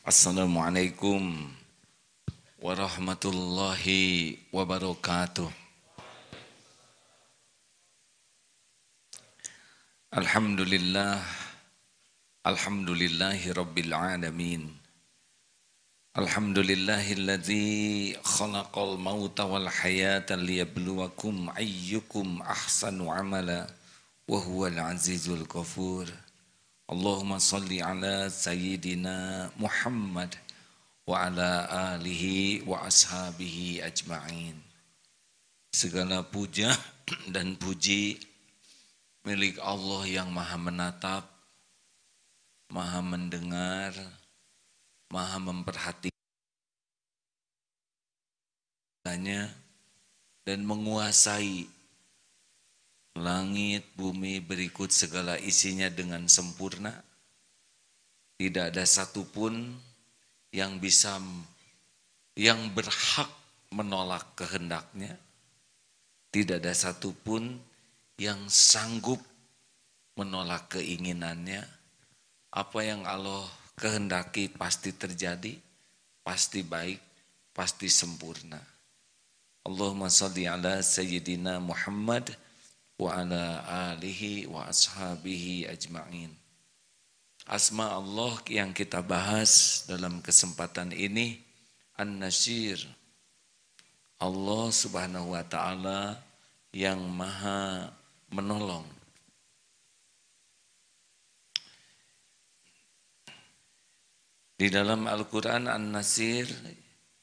Assalamualaikum warahmatullahi wabarakatuh. Alhamdulillah, alhamdulillahi rabbil alamin. Alhamdulillahilladzi khalaqal mauta wal hayata liyabluwakum ayyukum ahsanu amala wa huwal azizul ghafur. Allahumma salli ala sayyidina Muhammad wa ala alihi wa ashabihi ajma'in. Segala puja dan puji milik Allah yang maha menatap, maha mendengar, maha memperhatikannya dan menguasai langit, bumi berikut segala isinya dengan sempurna. Tidak ada satupun yang berhak menolak kehendaknya. Tidak ada satupun yang sanggup menolak keinginannya. Apa yang Allah kehendaki pasti terjadi, pasti baik, pasti sempurna. Allahumma salli ala sayyidina Muhammad wa ala alihi wa ashabihi ajma'in. Asma Allah yang kita bahas dalam kesempatan ini An-Nasir. Allah Subhanahu wa taala yang maha menolong. Di dalam Al-Quran An-Nasir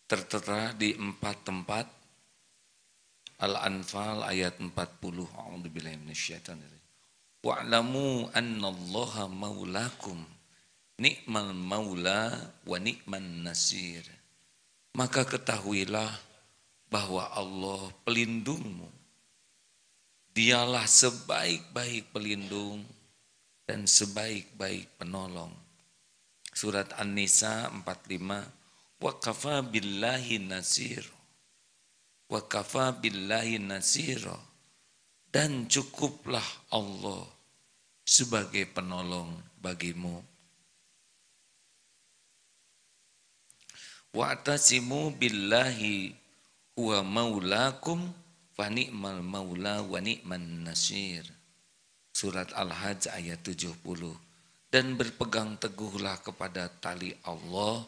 tertera di 4 tempat. Al-Anfal ayat 40. A'udzubillahi minasyaitonir. Wa'lamu annallaha maulakum ni'mal maula wa ni'man nasir. Maka ketahuilah bahwa Allah pelindungmu. Dialah sebaik-baik pelindung dan sebaik-baik penolong. Surat An-Nisa 45. Wa kafa billahi nasir. Wa kafa billahi nasir. Dan cukuplah Allah sebagai penolong bagimu. Wa'tasimu billahi huwa maulakum fa ni'mal maula wa ni'man nasir. Surat Al-Hajj ayat 70. Dan berpegang teguhlah kepada tali Allah,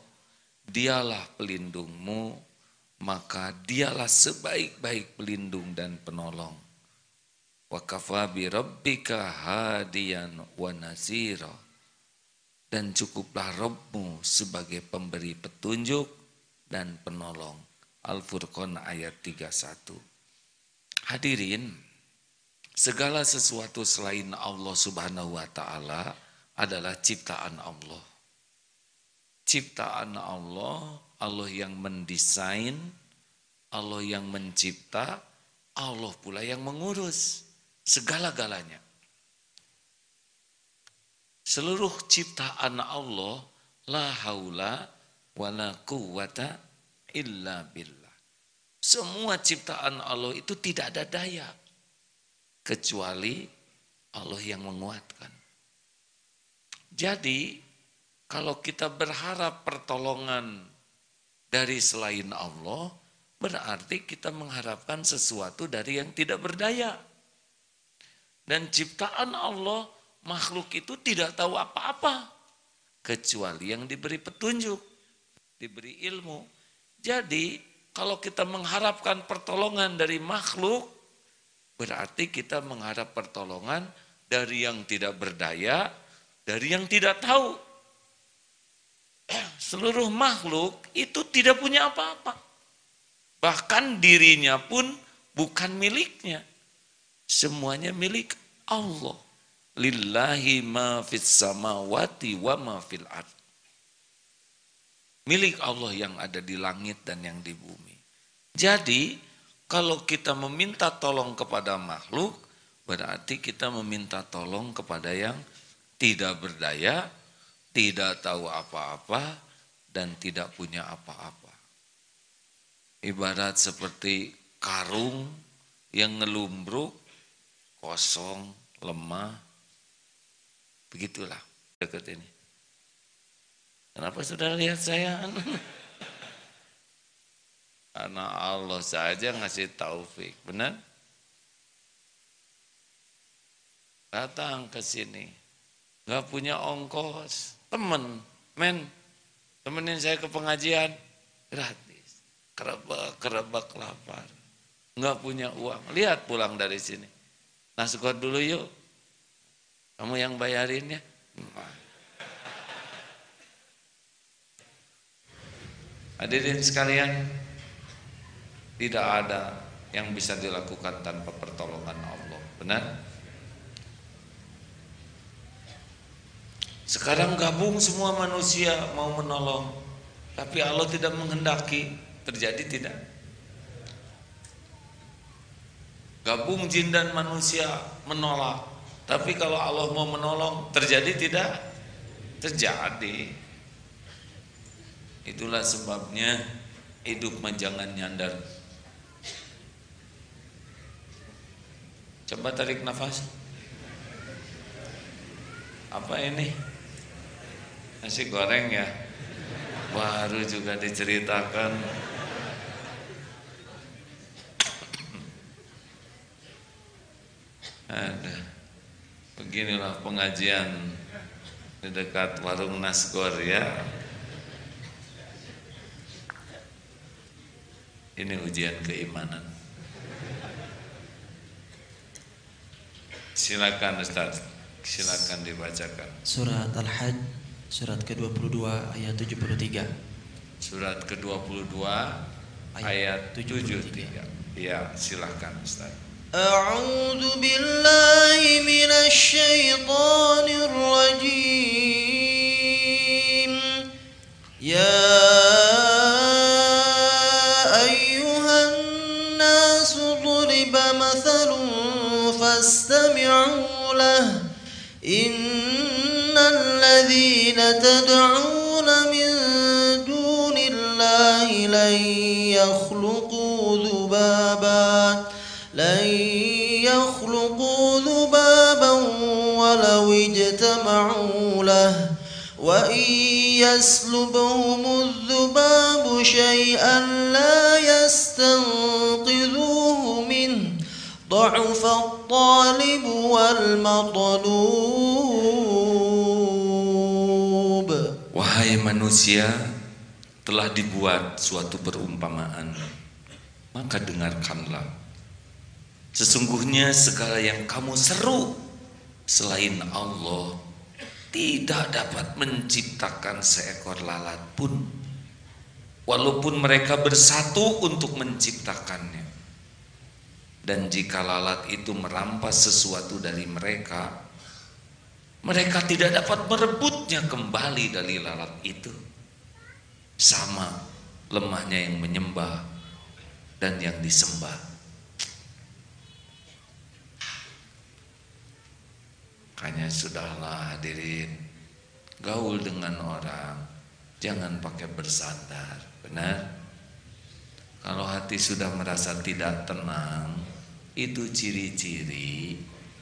dialah pelindungmu, maka dialah sebaik-baik pelindung dan penolong. Wa kafa bi rabbika hadiyan wa nasira. Dan cukuplah Rabbmu sebagai pemberi petunjuk dan penolong. Al-Furqan ayat 31. Hadirin, segala sesuatu selain Allah Subhanahu wa taala adalah ciptaan Allah. Ciptaan Allah, Allah yang mendesain, Allah yang mencipta, Allah pula yang mengurus segala-galanya. Seluruh ciptaan Allah, la haula wa la quwwata illa billah. Semua ciptaan Allah itu tidak ada daya, kecuali Allah yang menguatkan. Jadi, kalau kita berharap pertolongan dari selain Allah, berarti kita mengharapkan sesuatu dari yang tidak berdaya. Dan ciptaan Allah, makhluk itu tidak tahu apa-apa, kecuali yang diberi petunjuk, diberi ilmu. Jadi, kalau kita mengharapkan pertolongan dari makhluk, berarti kita mengharap pertolongan dari yang tidak berdaya, dari yang tidak tahu. Seluruh makhluk itu tidak punya apa-apa. Bahkan dirinya pun bukan miliknya. Semuanya milik Allah. Lillahi ma fis samawati wa ma fil ard. Milik Allah yang ada di langit dan yang di bumi. Jadi, kalau kita meminta tolong kepada makhluk, berarti kita meminta tolong kepada yang tidak berdaya, tidak tahu apa-apa, dan tidak punya apa-apa. Ibarat seperti karung yang ngelumbruk, kosong, lemah. Begitulah dekat ini. Kenapa saudara lihat saya? Karena Allah saja ngasih taufik, benar? Datang ke sini, nggak punya ongkos, temenin saya ke pengajian, gratis, kerebak lapar, nggak punya uang, lihat pulang dari sini, nasi goreng dulu yuk, kamu yang bayarin ya. Hadirin sekalian, tidak ada yang bisa dilakukan tanpa pertolongan Allah, benar? Sekarang gabung semua manusia mau menolong, tapi Allah tidak menghendaki, terjadi tidak? Gabung jin dan manusia menolak, tapi kalau Allah mau menolong, terjadi tidak? Terjadi. Itulah sebabnya hidup mah jangan nyandar. Coba tarik nafas. Apa ini? Nasi goreng ya? Baru juga diceritakan. Ada. Beginilah pengajian di dekat warung Nasgor ya. Ini ujian keimanan. Silakan Ustaz, silakan dibacakan. Surat Al-Hajj, surat ke-22 ayat 73. Surat ke-22 ayat 73. Ya, silakan Ustaz. A'udzu billahi minasy syaithanir rajim. Ya فاستمعوا له إن الذين تدعون من دون الله لن يخلقوا ذبابا ولو اجتمعوا له وإن يسلبهم الذباب شيئا لا يستنقذوه منه ضعف الطالب والمطلوب. Wahai manusia, telah dibuat suatu perumpamaan, maka dengarkanlah. Sesungguhnya segala yang kamu seru selain Allah tidak dapat menciptakan seekor lalat pun, walaupun mereka bersatu untuk menciptakannya. Dan jika lalat itu merampas sesuatu dari mereka, mereka tidak dapat merebutnya kembali dari lalat itu. Sama lemahnya yang menyembah dan yang disembah. Makanya sudahlah hadirin, gaul dengan orang jangan pakai bersandar, benar? Kalau hati sudah merasa tidak tenang, itu ciri-ciri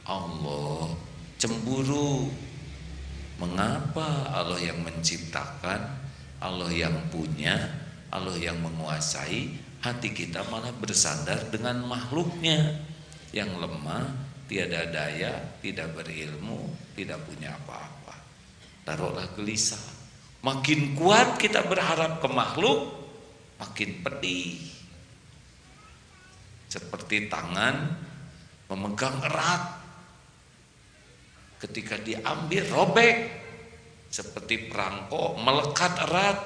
Allah cemburu. Mengapa? Allah yang menciptakan, Allah yang punya, Allah yang menguasai, hati kita malah bersandar dengan makhluknya yang lemah, tiada daya, tidak berilmu, tidak punya apa-apa. Taruhlah gelisah. Makin kuat kita berharap ke makhluk, makin pedih. Seperti tangan memegang erat, ketika diambil robek. Seperti perangko melekat erat,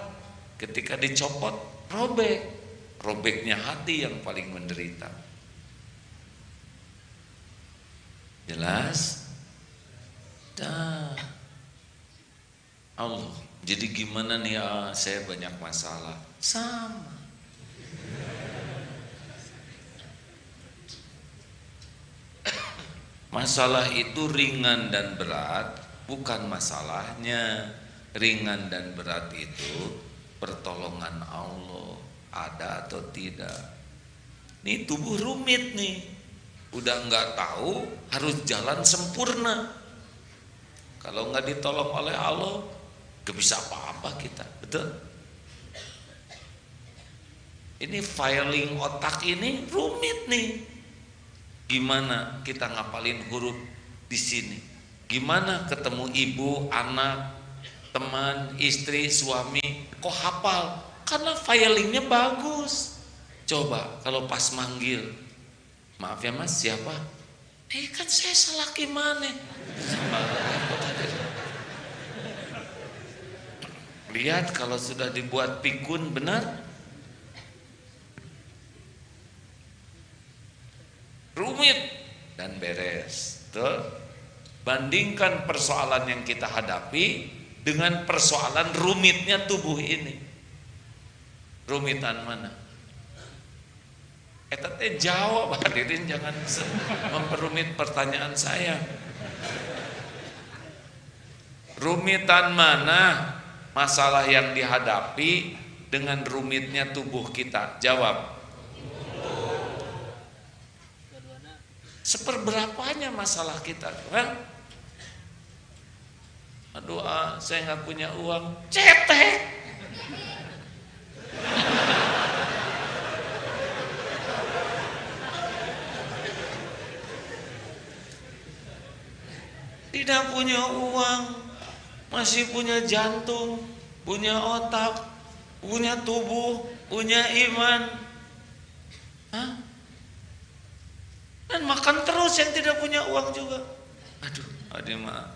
ketika dicopot robek. Robeknya hati yang paling menderita. Jelas? Dah. Allah. Jadi gimana nih ya, saya banyak masalah. Sama. Masalah itu ringan dan berat bukan masalahnya. Ringan dan berat itu pertolongan Allah ada atau tidak. Ini tubuh rumit nih. Udah nggak tahu harus jalan sempurna. Kalau nggak ditolong oleh Allah, Gak bisa apa-apa kita, betul? Ini filing otak ini rumit nih. Gimana kita ngapalin huruf di sini? Gimana ketemu ibu, anak, teman, istri, suami, kok hafal? Karena filingnya bagus. Coba kalau pas manggil, maaf ya mas, siapa? Kan saya salah gimana? Lihat kalau sudah dibuat pikun benar, rumit dan beres. Tuh. Bandingkan persoalan yang kita hadapi dengan persoalan rumitnya tubuh ini. Rumitan mana? Teh jawab, hadirin, jangan memperumit pertanyaan saya. Rumitan mana masalah yang dihadapi dengan rumitnya tubuh kita? Jawab. Seperberapanya masalah kita, kan? Aduh, saya nggak punya uang, cetek. Tidak punya uang, masih punya jantung, punya otak, punya tubuh, punya iman. Hah? Dan makan terus yang tidak punya uang juga. Aduh, ada mah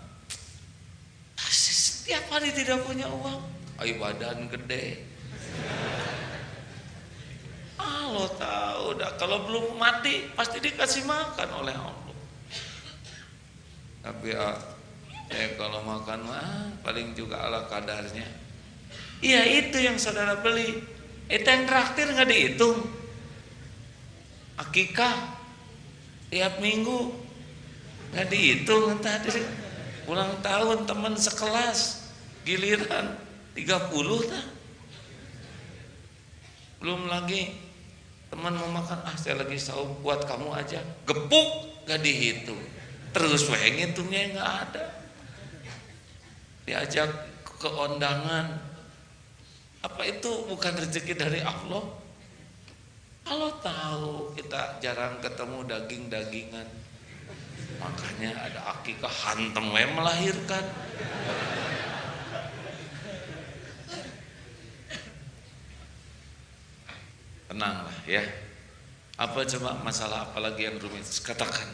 setiap hari tidak punya uang. Ayo badan gede. Allah tahu dah, kalau belum mati pasti dikasih makan oleh Allah. Tapi kalau makan paling juga ala kadarnya. Iya, itu yang saudara beli. Itu yang traktir nggak dihitung. Akikah tiap minggu nggak dihitung. Tadi ulang tahun teman sekelas giliran 30 dah. Belum lagi teman mau makan, saya lagi saum, buat kamu aja, gepuk, nggak dihitung. Terus ngitungnya nggak ada. Diajak ke undangan, apa itu bukan rezeki dari Allah? Allah tahu kita jarang ketemu daging-dagingan, makanya ada akikah hantem melahirkan. Tenanglah ya. Apa coba masalah apa lagi yang rumit? Katakan.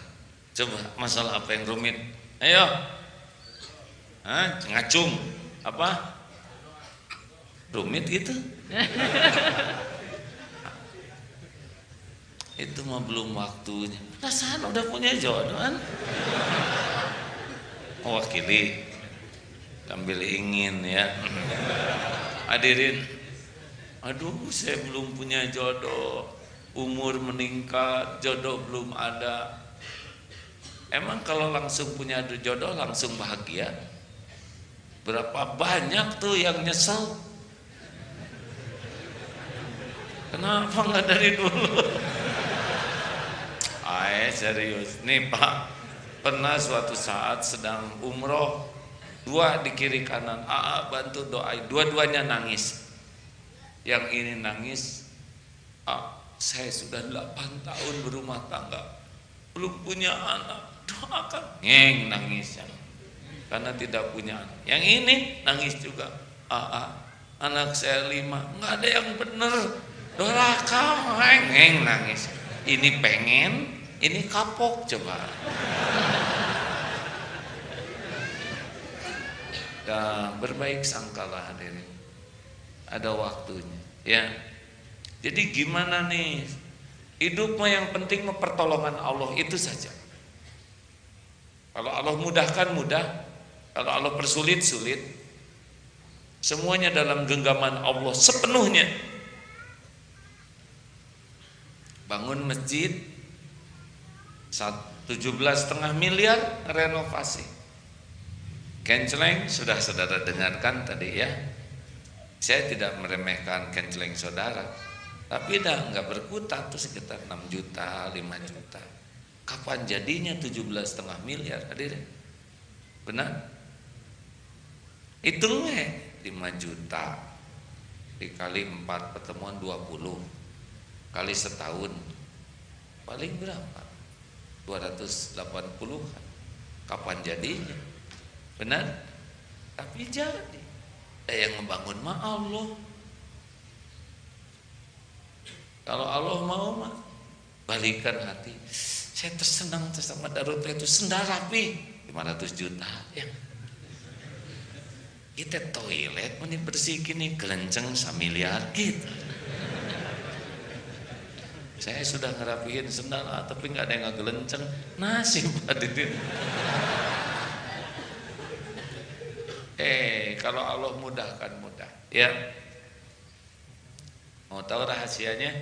Coba masalah apa yang rumit? Ayo. Ngacung. Apa? Rumit gitu? Itu mah belum waktunya. Perasaan udah punya jodoh kan? Mewakili. Sambil ingin ya. Hadirin. Aduh, saya belum punya jodoh. Umur meningkat, jodoh belum ada. Emang kalau langsung punya jodoh langsung bahagia? Berapa banyak tuh yang nyesel? Kenapa nggak dari dulu? Serius. Nih Pak, pernah suatu saat sedang umroh, dua di kiri kanan, bantu doain, dua-duanya nangis. Yang ini nangis, saya sudah 8 tahun berumah tangga, belum punya anak, doakan. Nangis karena tidak punya anak. Yang ini nangis juga, anak saya 5, nggak ada yang bener, doakan. Nangis. Ini pengen, ini kapok. Coba. Dan berbaik sangkalah hadirin, ada waktunya ya. Jadi gimana nih hidup mah, yang penting pertolongan Allah itu saja. Kalau Allah mudahkan mudah, kalau Allah persulit sulit. Semuanya dalam genggaman Allah sepenuhnya. Bangun masjid 17,5 miliar renovasi. Kenceleng sudah saudara dengarkan tadi ya. Saya tidak meremehkan kenceleng saudara, tapi dah nggak berkutat tuh sekitar 6 juta, 5 juta. Kapan jadinya 17,5 miliar hadirin? Benar? Hitungnya 5 juta dikali 4 pertemuan 20 kali setahun paling berapa? 280-an. Kapan jadinya? Benar? Tapi jadi. Yang ngebangun mah Allah. Kalau Allah mau mah balikan hati. Saya tersenang sama Darut itu sendal rapi 500 juta ya. Kita toilet meni bersih gini kelenceng 1 miliar gitu. Saya sudah ngerapihin sendal tapi nggak ada yang ngegelenceng, nasib hadirin. Kalau Allah mudahkan mudah ya. Mau tahu rahasianya?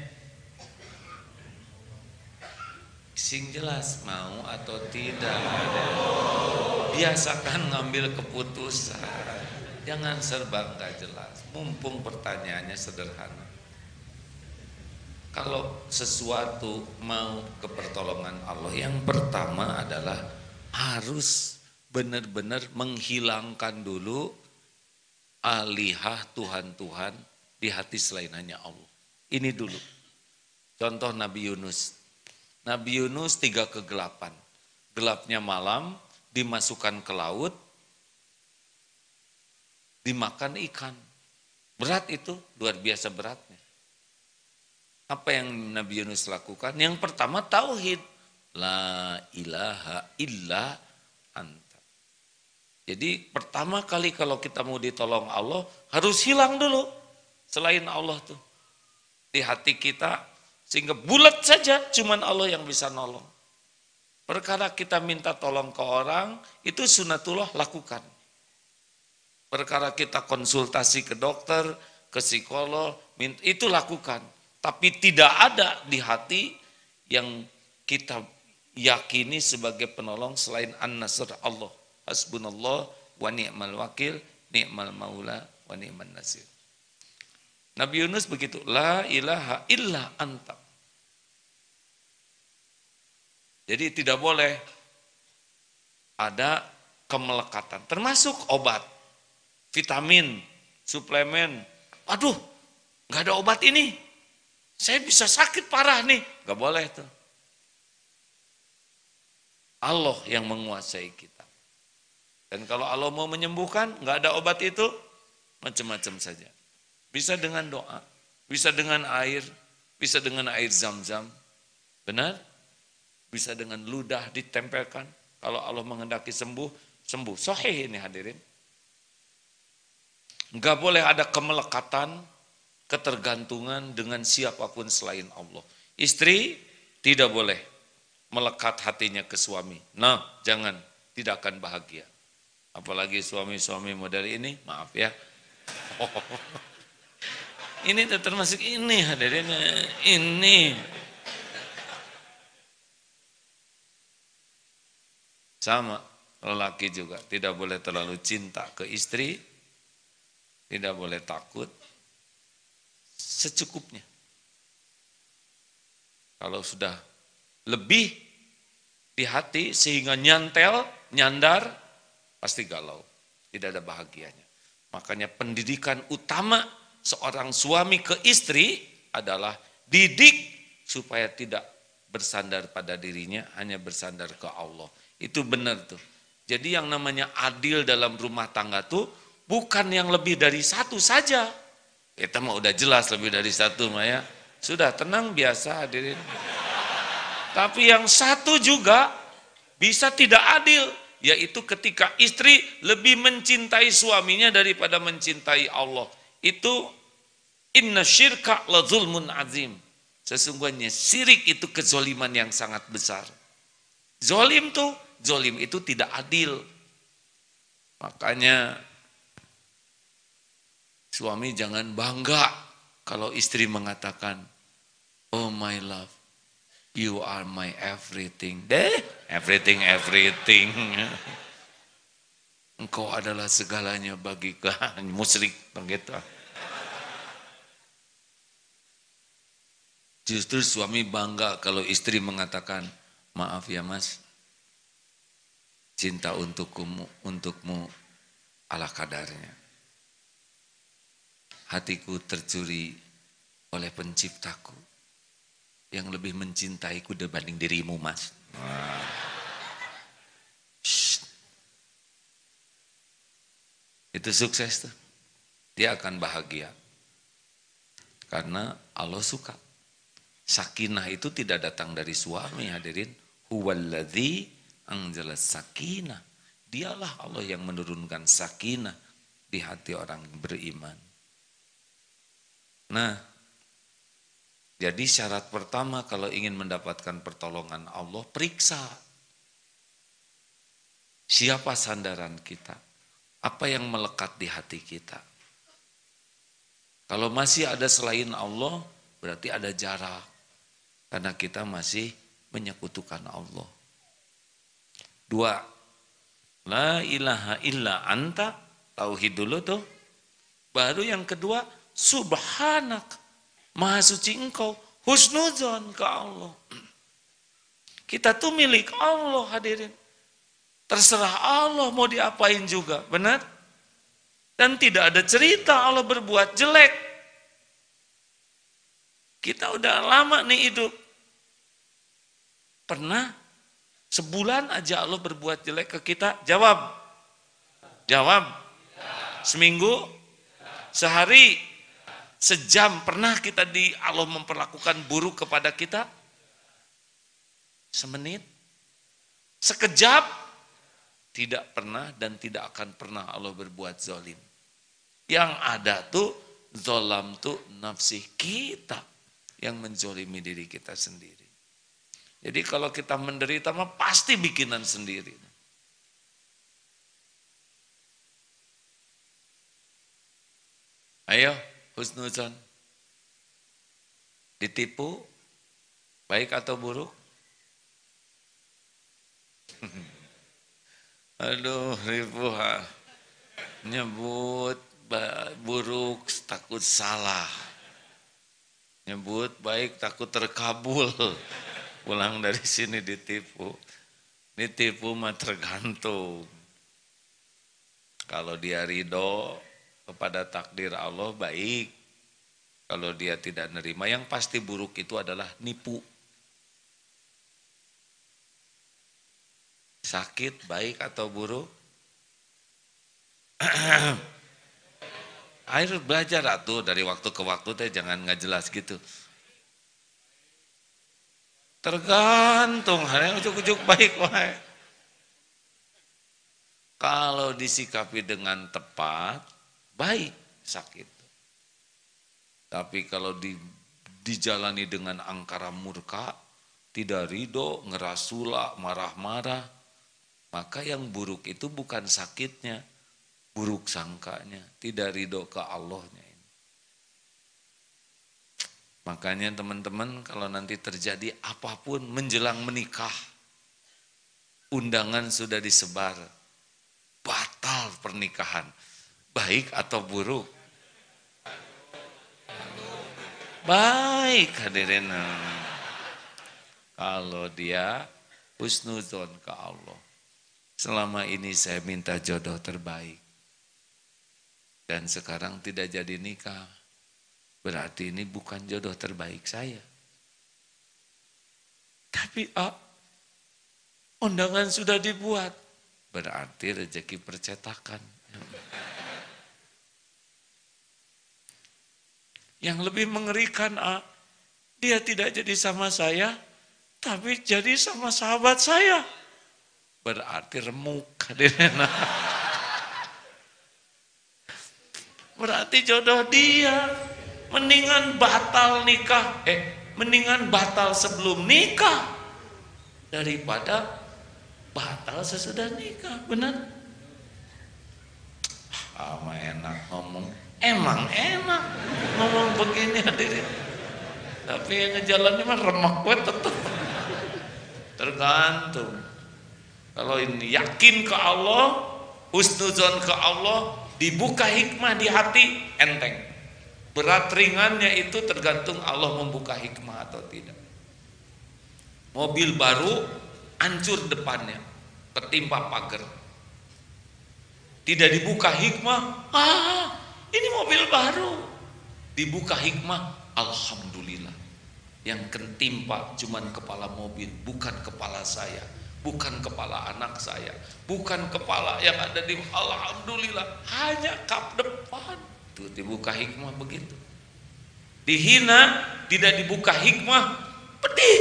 Sing jelas mau atau tidak. Biasakan ngambil keputusan. Jangan serba nggak jelas. Mumpung pertanyaannya sederhana. Kalau sesuatu mau ke pertolongan Allah, yang pertama adalah harus benar-benar menghilangkan dulu alihah Tuhan-Tuhan di hati selain hanya Allah. Ini dulu. Contoh Nabi Yunus. Nabi Yunus 3 kegelapan. Gelapnya malam, dimasukkan ke laut, dimakan ikan. Berat itu, luar biasa beratnya. Apa yang Nabi Yunus lakukan? Yang pertama tauhid. La ilaha illa anta. Jadi pertama kali kalau kita mau ditolong Allah, harus hilang dulu selain Allah tuh di hati kita. Sehingga bulat saja cuman Allah yang bisa nolong. Perkara kita minta tolong ke orang, itu sunatullah lakukan. Perkara kita konsultasi ke dokter, ke psikolog, itu lakukan. Tapi tidak ada di hati yang kita yakini sebagai penolong selain an-nasr Allah. Hasbunallah wa ni'mal wakil, ni'mal maula wa ni'man nasir. Nabi Yunus begitu, la ilaha illa anta. Jadi tidak boleh ada kemelekatan, termasuk obat, vitamin, suplemen. Aduh, nggak ada obat ini, saya bisa sakit parah nih, nggak boleh tuh. Allah yang menguasai kita. Dan kalau Allah mau menyembuhkan, nggak ada obat itu, macam-macam saja. Bisa dengan doa, bisa dengan air, bisa dengan air zam-zam. Benar? Bisa dengan ludah ditempelkan. Kalau Allah menghendaki sembuh, sembuh. Sahih ini hadirin. Enggak boleh ada kemelekatan, ketergantungan dengan siapapun selain Allah. Istri tidak boleh melekat hatinya ke suami. Nah, jangan, tidak akan bahagia. Apalagi suami-suami model ini, maaf ya. Ini termasuk ini hadirin, ini. Sama, lelaki juga tidak boleh terlalu cinta ke istri, tidak boleh takut, secukupnya. Kalau sudah lebih di hati sehingga nyandar, pasti galau, tidak ada bahagianya. Makanya pendidikan utama seorang suami ke istri adalah didik supaya tidak bersandar pada dirinya, hanya bersandar ke Allah. Itu benar tuh. Jadi yang namanya adil dalam rumah tangga tuh bukan yang lebih dari satu saja. Kita mah udah jelas lebih dari satu mah ya. Sudah tenang biasa hadirin. Tapi yang satu juga bisa tidak adil, yaitu ketika istri lebih mencintai suaminya daripada mencintai Allah. Itu inna syirka la zulmun azim. Sesungguhnya syirik itu kezoliman yang sangat besar. Zolim itu tidak adil. Makanya suami jangan bangga kalau istri mengatakan, oh my love, you are my everything. Everything. Engkau adalah segalanya bagiku. Musyrik begitu. Justru suami bangga kalau istri mengatakan, maaf ya mas, cinta untukmu ala kadarnya. hatiku tercuri oleh penciptaku yang lebih mencintaiku dibanding dirimu, Mas. Itu sukses tuh. Dia akan bahagia. Karena Allah suka. Sakinah itu tidak datang dari suami, hadirin. Huwallazi anzala sakinah. Dialah Allah yang menurunkan sakinah di hati orang beriman. Nah, jadi syarat pertama kalau ingin mendapatkan pertolongan Allah, periksa. Siapa sandaran kita? Apa yang melekat di hati kita? Kalau masih ada selain Allah, berarti ada jarak. Karena kita masih menyekutukan Allah. 2, la ilaha illa anta, tauhid dulu tuh. Baru yang kedua, subhanak, maha suci engkau, husnuzon ke Allah. Kita tuh milik Allah, hadirin. Terserah Allah mau diapain juga, benar? Dan tidak ada cerita Allah berbuat jelek. Kita udah lama nih hidup. Pernah sebulan aja Allah berbuat jelek ke kita? Jawab. Jawab. Seminggu? Sehari? Sejam pernah kita Allah memperlakukan buruk kepada kita? Semenit? Sekejap? Tidak pernah dan tidak akan pernah Allah berbuat zalim. Yang ada tuh zolam tuh nafsi kita yang menzolimi diri kita sendiri. Jadi kalau kita menderita mah pasti bikinan sendiri. Ayo, husnuzon. Ditipu, baik atau buruk? Aduh, ribu nyebut buruk takut salah, nyebut baik takut terkabul. Pulang dari sini ditipu mah tergantung. Kalau dia ridho kepada takdir Allah baik, kalau dia tidak nerima, yang pasti buruk itu adalah nipu. Sakit baik atau buruk? Ayo belajar atuh dari waktu ke waktu teh, jangan nggak jelas gitu. Tergantung, hanya ujuk-ujuk baik wae. Kalau disikapi dengan tepat, baik sakit. Tapi kalau dijalani dengan angkara murka, tidak ridho, ngerasula, marah-marah, maka yang buruk itu bukan sakitnya, buruk sangkanya, tidak ridho ke Allahnya. Makanya teman-teman kalau nanti terjadi apapun menjelang menikah, undangan sudah disebar, batal pernikahan, baik atau buruk? Baik, hadirin. Kalau dia husnuzon ke Allah, selama ini saya minta jodoh terbaik dan sekarang tidak jadi nikah, berarti ini bukan jodoh terbaik saya. Tapi undangan sudah dibuat, berarti rezeki percetakan. Yang lebih mengerikan, dia tidak jadi sama saya, tapi jadi sama sahabat saya. Berarti remuk. Berarti jodoh dia. Mendingan batal nikah, mendingan batal sebelum nikah daripada batal sesudah nikah, benar? Enak ngomong, emang enak ngomong begini hadirin. Tapi yang ngejalannya mah remek banget tetap. Tergantung. Kalau ini yakin ke Allah, husnuzon ke Allah, dibuka hikmah di hati, enteng. Berat ringannya itu tergantung Allah membuka hikmah atau tidak. Mobil baru hancur depannya, ketimpa pagar. Tidak dibuka hikmah, ini mobil baru, Dibuka hikmah, alhamdulillah. Yang ketimpa cuman kepala mobil, bukan kepala saya, bukan kepala anak saya, bukan kepala yang ada di, alhamdulillah, hanya kap depan. Tuh dibuka hikmah begitu. Dihina, tidak dibuka hikmah, pedih,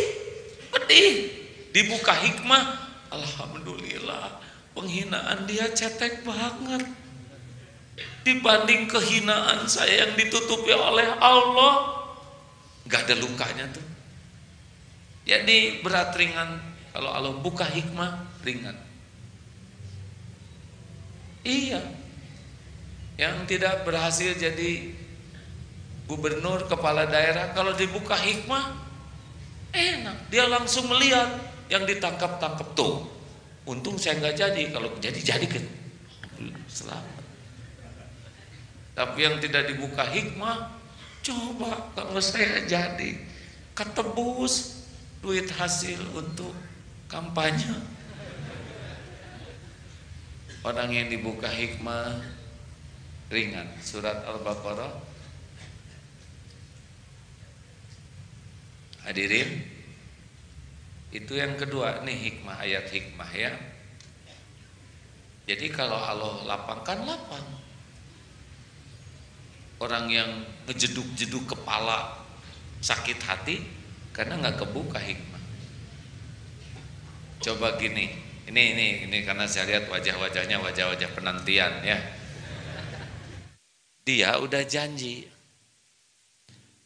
pedih. Dibuka hikmah, alhamdulillah, penghinaan dia cetek banget dibanding kehinaan saya yang ditutupi oleh Allah. Gak ada lukanya tuh. Jadi berat ringan. Kalau Allah buka hikmah, ringan. Iya. Yang tidak berhasil jadi gubernur, kepala daerah, kalau dibuka hikmah, enak. Dia langsung melihat yang ditangkap-tangkap tuh. Untung saya nggak jadi. Kalau jadi kan. Selamat. Tapi yang tidak dibuka hikmah, coba kalau saya jadi, ketebus duit hasil untuk kampanye. Orang yang dibuka hikmah ringan. Surat Al-Baqarah. Hadirin, itu yang kedua nih hikmah, ayat hikmah ya. Jadi kalau Allah lapangkan, lapang. Orang yang ngejeduk-jeduk kepala sakit hati karena nggak kebuka hikmah. Coba gini, ini karena saya lihat wajah-wajahnya wajah-wajah penantian ya. Dia udah janji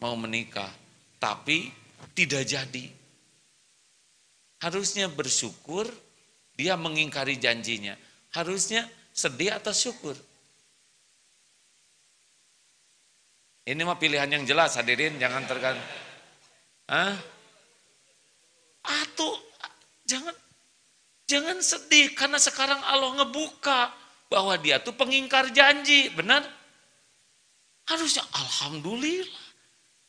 mau menikah, tapi tidak jadi. Harusnya bersyukur dia mengingkari janjinya. Harusnya sedih atau syukur? Ini mah pilihan yang jelas, hadirin, jangan tergantung. Atau jangan sedih karena sekarang Allah ngebuka bahwa dia tuh pengingkar janji, benar? Harusnya alhamdulillah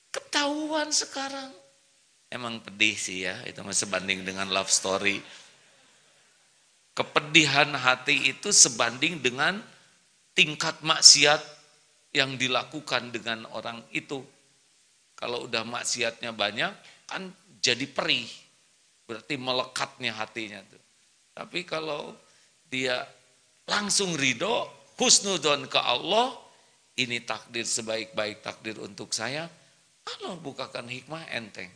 ketahuan sekarang. Emang pedih sih ya, itu mah sebanding dengan love story. Kepedihan hati itu sebanding dengan tingkat maksiat yang dilakukan dengan orang itu. Kalau udah maksiatnya banyak, kan jadi perih. Berarti melekatnya hatinya tuh. Tapi kalau dia langsung ridho, husnudon ke Allah, ini takdir sebaik-baik takdir untuk saya, Allah bukakan hikmah, enteng.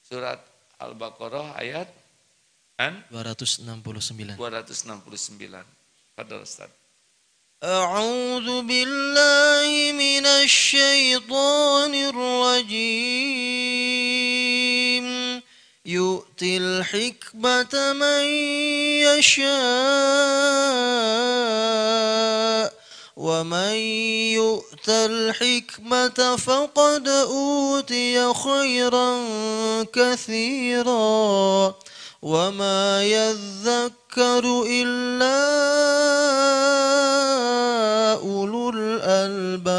Surat Al-Baqarah ayat 269. Padahal Ustaz. أعوذ بالله من الشيطان الرجيم يؤتي الحكمة من يشاء ومن يؤت الحكمة فقد أوتي خيرا كثيرا وما يذكر إلا أولو الألباب.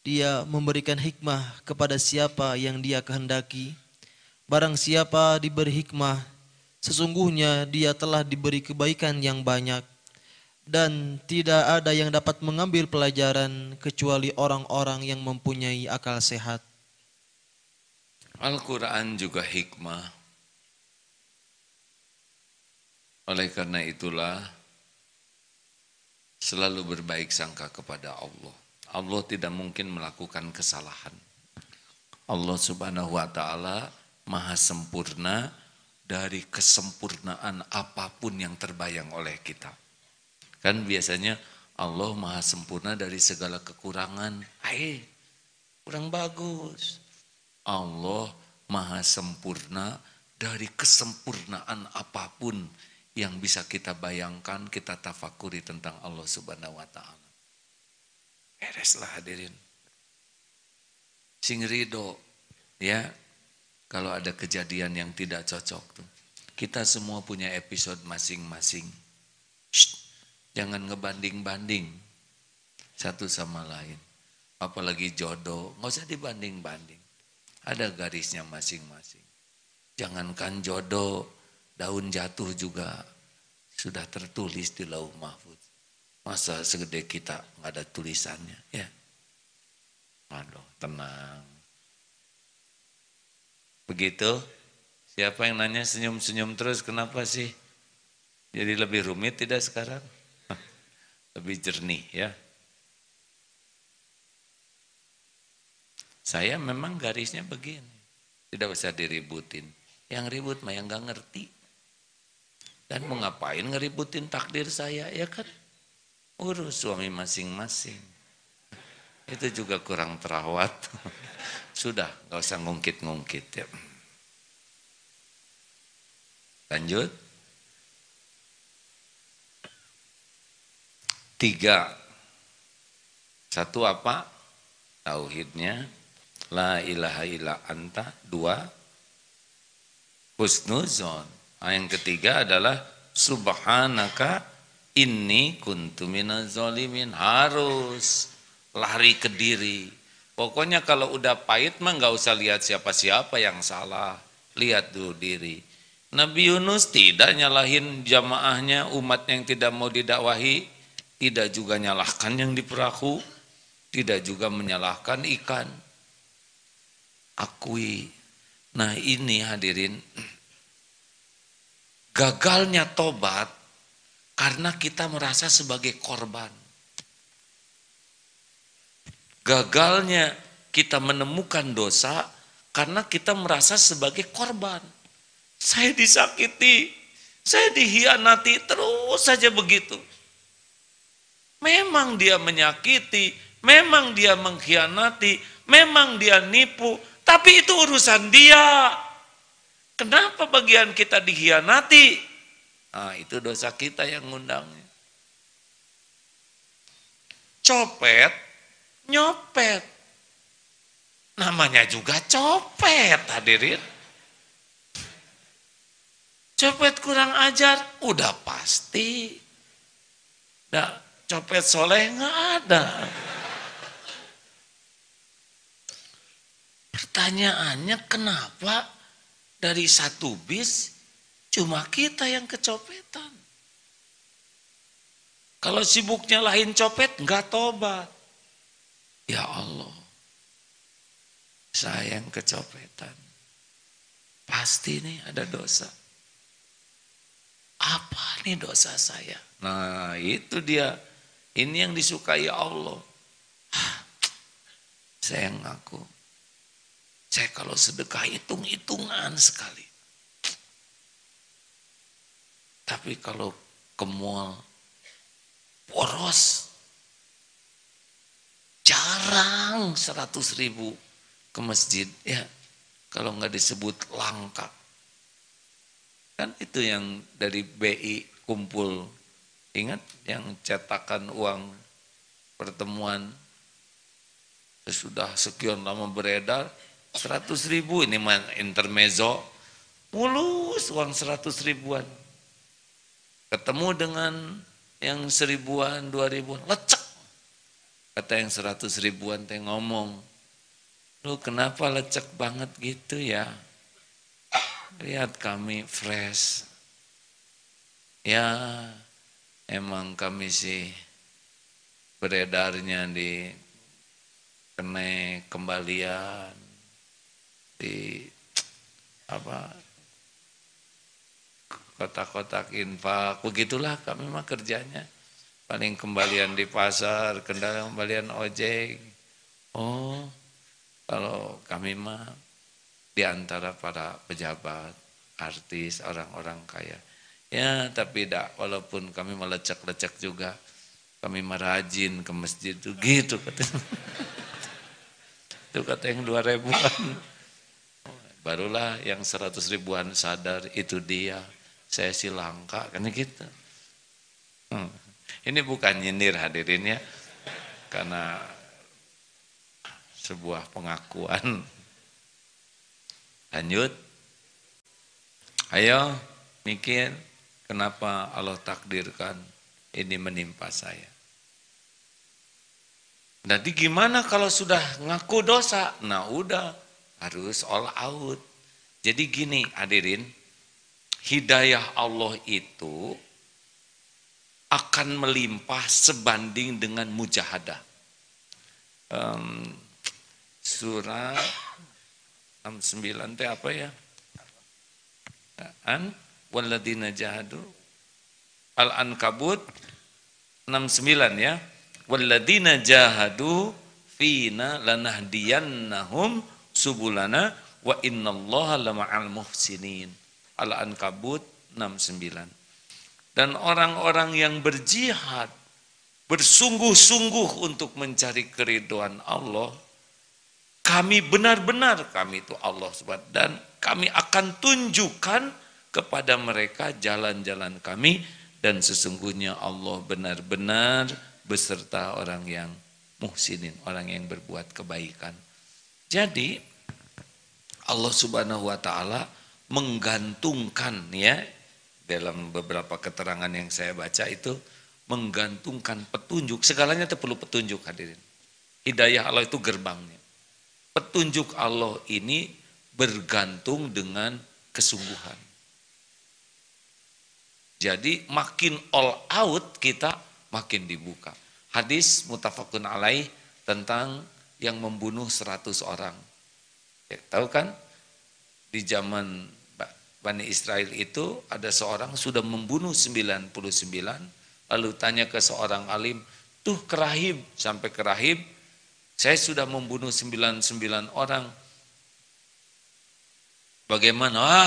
Dia memberikan hikmah kepada siapa yang dia kehendaki. Barang siapa diberi hikmah, sesungguhnya dia telah diberi kebaikan yang banyak. Dan tidak ada yang dapat mengambil pelajaran kecuali orang-orang yang mempunyai akal sehat. Al-Quran juga hikmah. Oleh karena itulah selalu berbaik sangka kepada Allah. Allah tidak mungkin melakukan kesalahan. Allah Subhanahu wa ta'ala maha sempurna dari kesempurnaan apapun yang terbayang oleh kita. Kan biasanya Allah maha sempurna dari segala kekurangan. Kurang bagus. Allah maha sempurna dari kesempurnaan apapun yang bisa kita bayangkan, kita tafakuri tentang Allah Subhanahu wa ta'ala. Bereslah hadirin. Sing ridho ya, kalau ada kejadian yang tidak cocok tuh. Kita semua punya episode masing-masing. Jangan ngebanding-banding satu sama lain. Apalagi jodoh, nggak usah dibanding-banding. Ada garisnya masing-masing. Jangankan jodoh, daun jatuh juga sudah tertulis di Lauh Mahfuz. Masa segede kita nggak ada tulisannya, ya. Aduh, tenang. Begitu. Siapa yang nanya senyum-senyum terus, kenapa sih? Jadi lebih rumit tidak sekarang? Lebih jernih ya. Saya memang garisnya begini. Tidak usah diributin. Yang ribut mah yang gak ngerti. Dan mau ngapain ngeributin takdir saya, ya kan? Urus suami masing-masing. Itu juga kurang terawat. Sudah, gak usah ngungkit-ngungkit ya. Lanjut. 3. Satu apa? Tauhidnya. La ilaha illa anta. 2. Husnuzon. Yang ketiga adalah subhanaka inni kuntu minaz zalimin. Harus lari ke diri. Pokoknya kalau udah pahit mah nggak usah lihat siapa-siapa yang salah. Lihat dulu diri. Nabi Yunus tidak nyalahin jamaahnya, umat yang tidak mau didakwahi, tidak juga nyalahkan yang di perahu, tidak juga menyalahkan ikan. Akui. Nah ini hadirin, gagalnya tobat karena kita merasa sebagai korban. Gagalnya kita menemukan dosa karena kita merasa sebagai korban. Saya disakiti, saya dihianati, terus saja begitu. Memang dia menyakiti, memang dia mengkhianati, memang dia nipu, tapi itu urusan dia. Kenapa bagian kita dikhianati? Nah, itu dosa kita yang ngundangnya. Copet, nyopet. Namanya juga copet, hadirin. Copet kurang ajar, udah pasti. Nah, copet soleh nggak ada. Pertanyaannya kenapa dari satu bis cuma kita yang kecopetan? Kalau sibuknya lain copet nggak tobat. Ya Allah, saya yang kecopetan. Pasti nih ada dosa. Apa nih dosa saya? Nah itu dia. Ini yang disukai Allah. Saya ngaku. Saya kalau sedekah hitung-hitungan sekali. Tapi kalau ke mall, boros. Jarang 100.000 ke masjid. Ya, kalau nggak disebut langka. Kan itu yang dari BI kumpul. Ingat yang cetakan uang pertemuan. Sudah sekian lama beredar. 100.000 ini intermezzo. Mulus uang 100.000-an. Ketemu dengan yang 1.000-an, 2.000-an. Lecek. Kata yang 100.000-an teh ngomong. Lu kenapa lecek banget gitu ya? Lihat kami fresh. Ya, emang kami sih beredarnya di kena kembalian, di apa kotak-kotak infak, begitulah kami mah kerjanya. Paling kembalian di pasar, kembalian ojek. Oh, kalau kami mah di antara para pejabat, artis, orang-orang kaya. Ya, tapi tidak, walaupun kami melecek-lecek juga, kami merajin ke masjid itu gitu katanya. Itu kata yang 2.000-an. Barulah yang 100.000-an sadar itu dia. Saya sih langka, kan gitu. Ini bukan nyindir hadirin ya, karena sebuah pengakuan. Lanjut. Ayo mikir kenapa Allah takdirkan ini menimpa saya. Nanti gimana kalau sudah ngaku dosa? Nah udah harus all out. Jadi gini hadirin, hidayah Allah itu akan melimpah sebanding dengan mujahadah. Surah 69 teh apa ya? Walladzina jahadu Al-Ankabut 69 ya. Walladzina jahadu fina lanahdiyannahum subulana wa innallaha lama'al muhsinin. Al-Ankabut 69. Dan orang-orang yang berjihad, bersungguh-sungguh untuk mencari keridhaan Allah, kami benar-benar, kami itu Allah SWT, dan kami akan tunjukkan kepada mereka jalan-jalan kami, dan sesungguhnya Allah benar-benar beserta orang yang muhsinin, orang yang berbuat kebaikan. Jadi Allah Subhanahu wa taala menggantungkan, ya, dalam beberapa keterangan yang saya baca itu menggantungkan petunjuk, segalanya itu perlu petunjuk hadirin. Hidayah Allah itu gerbangnya. Petunjuk Allah ini bergantung dengan kesungguhan. Jadi makin all out kita makin dibuka. Hadis muttafaqun alaih tentang yang membunuh 100 orang. Ya, tahu kan? Di zaman Bani Israel itu ada seorang sudah membunuh 99, lalu tanya ke seorang alim, tuh ke rahib, sampai ke rahib, saya sudah membunuh 99 orang. Bagaimana?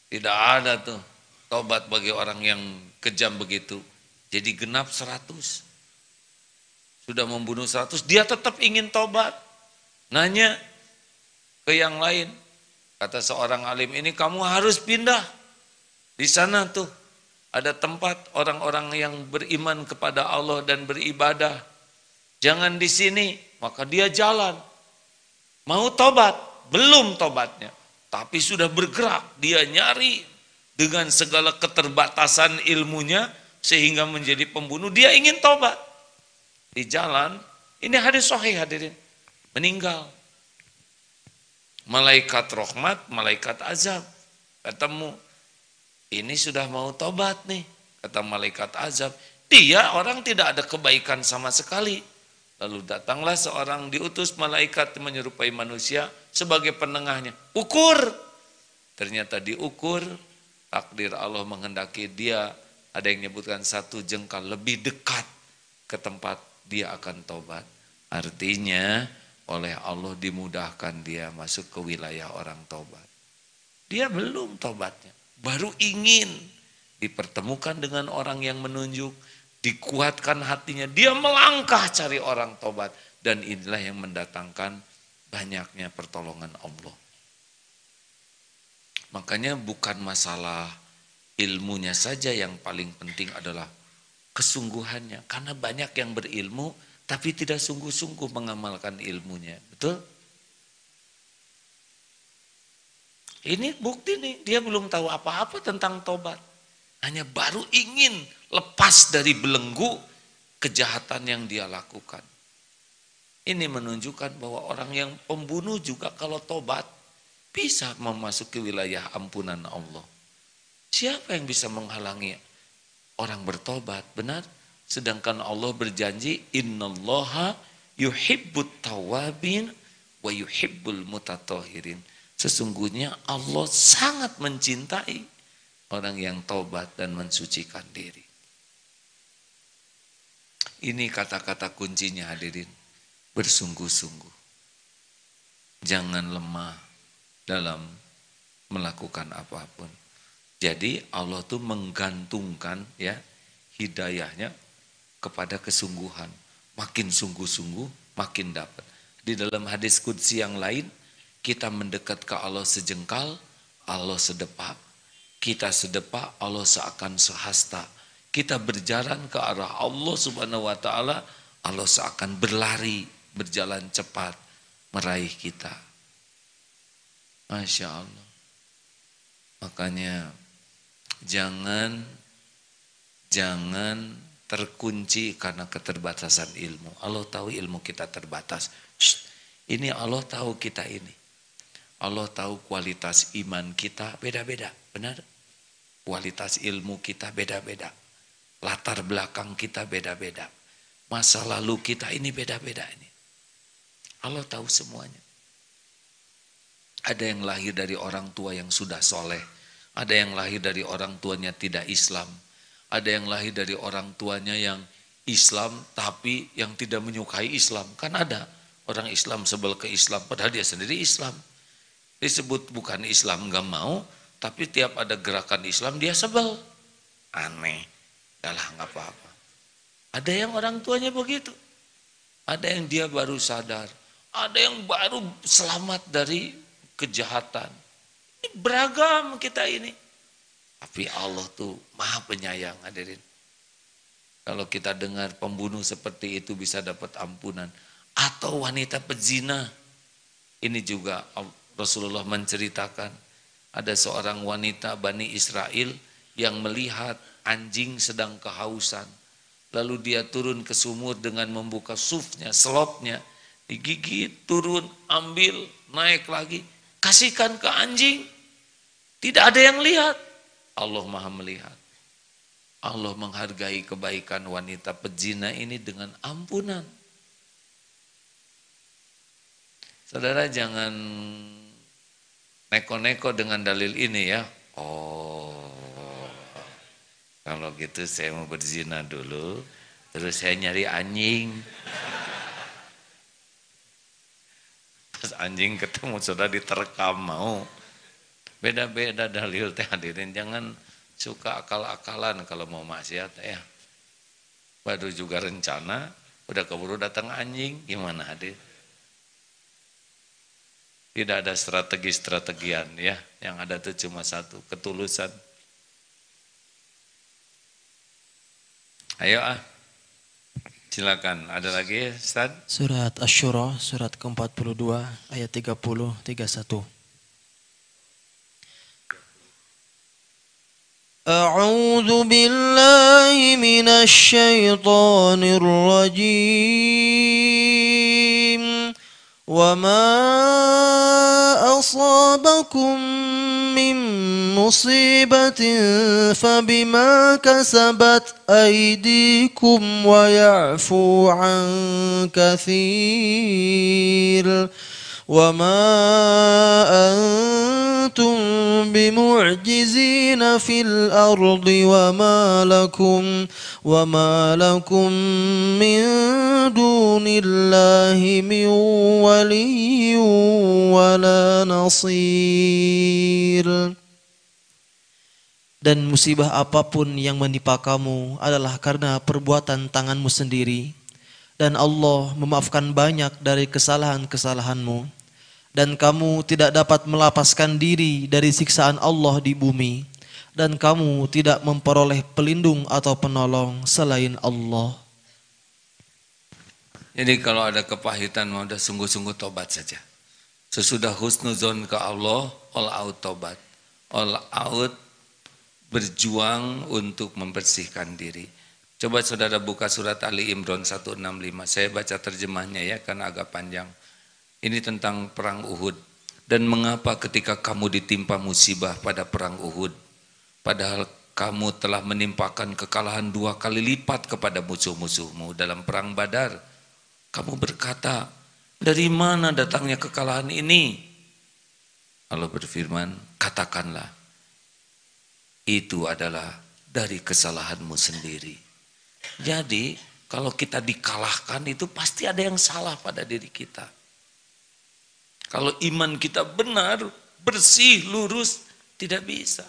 Tidak ada tuh tobat bagi orang yang kejam begitu. Jadi genap 100. Sudah membunuh 100, dia tetap ingin tobat. Nanya ke yang lain. Kata seorang alim, ini kamu harus pindah. Di sana tuh ada tempat orang-orang yang beriman kepada Allah dan beribadah. Jangan di sini. Maka dia jalan. Mau tobat, belum tobatnya. Tapi sudah bergerak, dia nyari dengan segala keterbatasan ilmunya sehingga menjadi pembunuh. Dia ingin tobat. Di jalan, ini hadis sahih hadirin, meninggal. Malaikat rahmat, malaikat azab ketemu. Ini sudah mau tobat nih, kata malaikat azab. Dia orang tidak ada kebaikan sama sekali. Lalu datanglah seorang diutus malaikat menyerupai manusia sebagai penengahnya. Ukur. Ternyata diukur, takdir Allah menghendaki dia, ada yang menyebutkan 1 jengkal lebih dekat ke tempat dia akan tobat. Artinya oleh Allah dimudahkan dia masuk ke wilayah orang tobat. Dia belum tobatnya, baru ingin dipertemukan dengan orang yang menunjuk, dikuatkan hatinya, dia melangkah cari orang tobat, dan inilah yang mendatangkan banyaknya pertolongan Allah. Makanya bukan masalah ilmunya saja yang paling penting adalah kesungguhannya, karena banyak yang berilmu tapi tidak sungguh-sungguh mengamalkan ilmunya. Betul? Ini bukti nih, dia belum tahu apa-apa tentang tobat. Hanya baru ingin lepas dari belenggu kejahatan yang dia lakukan. Ini menunjukkan bahwa orang yang pembunuh juga kalau tobat bisa memasuki wilayah ampunan Allah. Siapa yang bisa menghalangi orang bertobat? Benar? Sedangkan Allah berjanji, innallaha yuhibbut tawabin wa yuhibbul mutatahhirin. Sesungguhnya Allah sangat mencintai orang yang taubat dan mensucikan diri. Ini kata-kata kuncinya hadirin. Bersungguh-sungguh. Jangan lemah dalam melakukan apapun. Jadi Allah tuh menggantungkan ya hidayahnya kepada kesungguhan. Makin sungguh-sungguh, makin dapat. Di dalam hadis qudsi yang lain, kita mendekat ke Allah sejengkal, Allah sedepak. Kita sedepak, Allah seakan sehasta. Kita berjalan ke arah Allah Subhanahu wa taala, Allah seakan berlari, berjalan cepat meraih kita. Masya Allah. Makanya jangan terkunci karena keterbatasan ilmu. Allah tahu ilmu kita terbatas. Ini Allah tahu kita ini. Allah tahu kualitas iman kita beda-beda. Benar? Kualitas ilmu kita beda-beda. latar belakang kita beda-beda. Masa lalu kita ini beda-beda ini. Allah tahu semuanya. Ada yang lahir dari orang tua yang sudah soleh. Ada yang lahir dari orang tuanya tidak Islam. Ada yang lahir dari orang tuanya yang Islam tapi yang tidak menyukai Islam. Kan ada orang Islam sebel ke Islam padahal dia sendiri Islam. Disebut bukan Islam gak mau, tapi tiap ada gerakan Islam dia sebel. Aneh. Yalah gak apa-apa. Ada yang orang tuanya begitu. Ada yang dia baru sadar. Ada yang baru selamat dari kejahatan. Ini beragam kita ini. Tapi Allah tuh maha penyayang, hadirin. Kalau kita dengar pembunuh seperti itu bisa dapat ampunan. Atau wanita pezina. Ini juga Rasulullah menceritakan. Ada seorang wanita Bani Israel yang melihat anjing sedang kehausan. Lalu dia turun ke sumur dengan membuka sufnya, selopnya. Digigit, turun, ambil, naik lagi. Kasihkan ke anjing. Tidak ada yang lihat. Allah maha melihat. Allah menghargai kebaikan wanita pezina ini dengan ampunan. Saudara jangan neko-neko dengan dalil ini ya. Oh, kalau gitu saya mau berzina dulu. Terus saya nyari anjing. Pas anjing ketemu sudah diterkam mau. Beda-beda dalil teh hadirin. Jangan suka akal-akalan kalau mau maksiat ya. Baru juga rencana, udah keburu datang anjing, gimana hadir? Tidak ada strategi-strategian ya. Yang ada tuh cuma satu, ketulusan. Ayo silakan, ada lagi Ustaz? Surat Asy-Syura, surat ke-42, ayat 30-31. A'udzu billahi minasy syaithanir rajim. Wa ma asabakum min musibatin fabima kasabat aydikum wa ya'fu an katsir. Wa ma antum bimu'jizina fil ardi wa ma lakum min dunillahi min waliyyin wa la nasir. Dan musibah apapun yang menimpa kamu adalah karena perbuatan tanganmu sendiri. Dan Allah memaafkan banyak dari kesalahan-kesalahanmu. Dan kamu tidak dapat melepaskan diri dari siksaan Allah di bumi. Dan kamu tidak memperoleh pelindung atau penolong selain Allah. Jadi kalau ada kepahitan mau udah sungguh-sungguh tobat saja. Sesudah husnuzon ke Allah, all out tobat. All out berjuang untuk membersihkan diri. Coba saudara buka surat Ali Imran 165. Saya baca terjemahnya ya karena agak panjang. Ini tentang perang Uhud. Dan mengapa ketika kamu ditimpa musibah pada perang Uhud, padahal kamu telah menimpakan kekalahan 2 kali lipat kepada musuh-musuhmu dalam perang Badar. Kamu berkata, dari mana datangnya kekalahan ini? Allah berfirman, katakanlah, itu adalah dari kesalahanmu sendiri. Jadi kalau kita dikalahkan itu pasti ada yang salah pada diri kita. Kalau iman kita benar, bersih, lurus, tidak bisa.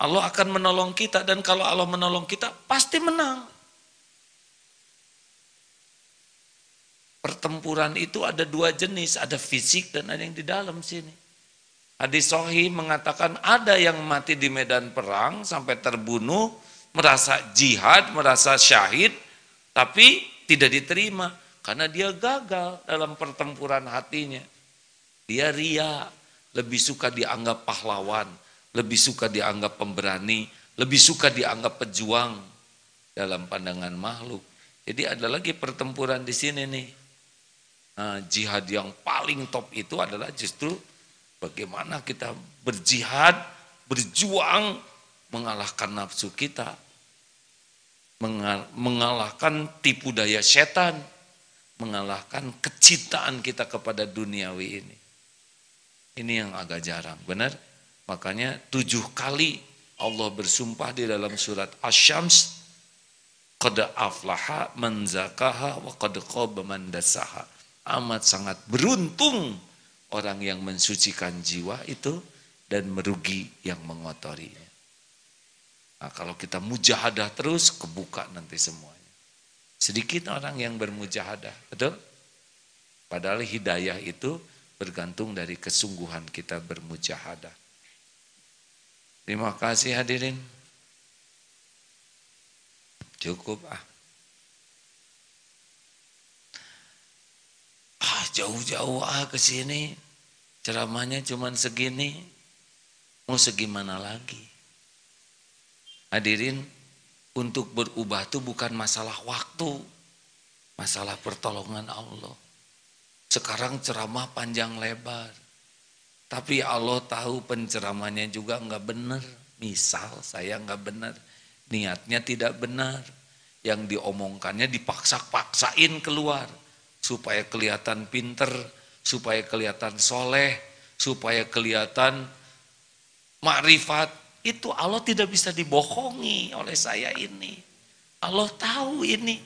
Allah akan menolong kita dan kalau Allah menolong kita pasti menang. Pertempuran itu ada 2 jenis, ada fisik dan ada yang di dalam sini. Hadis sahih mengatakan ada yang mati di medan perang sampai terbunuh, merasa jihad, merasa syahid, tapi tidak diterima karena dia gagal dalam pertempuran hatinya. Dia ria, lebih suka dianggap pahlawan, lebih suka dianggap pemberani, lebih suka dianggap pejuang dalam pandangan makhluk. Jadi ada lagi pertempuran di sini nih. Nah, jihad yang paling top itu adalah justru bagaimana kita berjihad, berjuang mengalahkan nafsu kita. mengalahkan tipu daya setan, mengalahkan kecintaan kita kepada duniawi ini. Ini yang agak jarang, benar? Makanya 7 kali Allah bersumpah di dalam surat Asy-Syams, qad aflaha man zakaha wa qad khaba man dassaha. Amat sangat beruntung orang yang mensucikan jiwa itu dan merugi yang mengotorinya. Nah, kalau kita mujahadah terus, kebuka nanti semuanya. Sedikit orang yang bermujahadah, betul? Padahal hidayah itu bergantung dari kesungguhan kita bermujahadah. Terima kasih hadirin. Cukup jauh-jauh ke sini, ceramahnya cuman segini, mau segimana lagi? Hadirin, untuk berubah itu bukan masalah waktu, masalah pertolongan Allah. Sekarang ceramah panjang lebar, tapi Allah tahu penceramahnya juga enggak benar. Misal saya enggak benar, niatnya tidak benar, yang diomongkannya dipaksa-paksain keluar, supaya kelihatan pinter, supaya kelihatan soleh, supaya kelihatan makrifat. Itu Allah tidak bisa dibohongi oleh saya ini. Allah tahu ini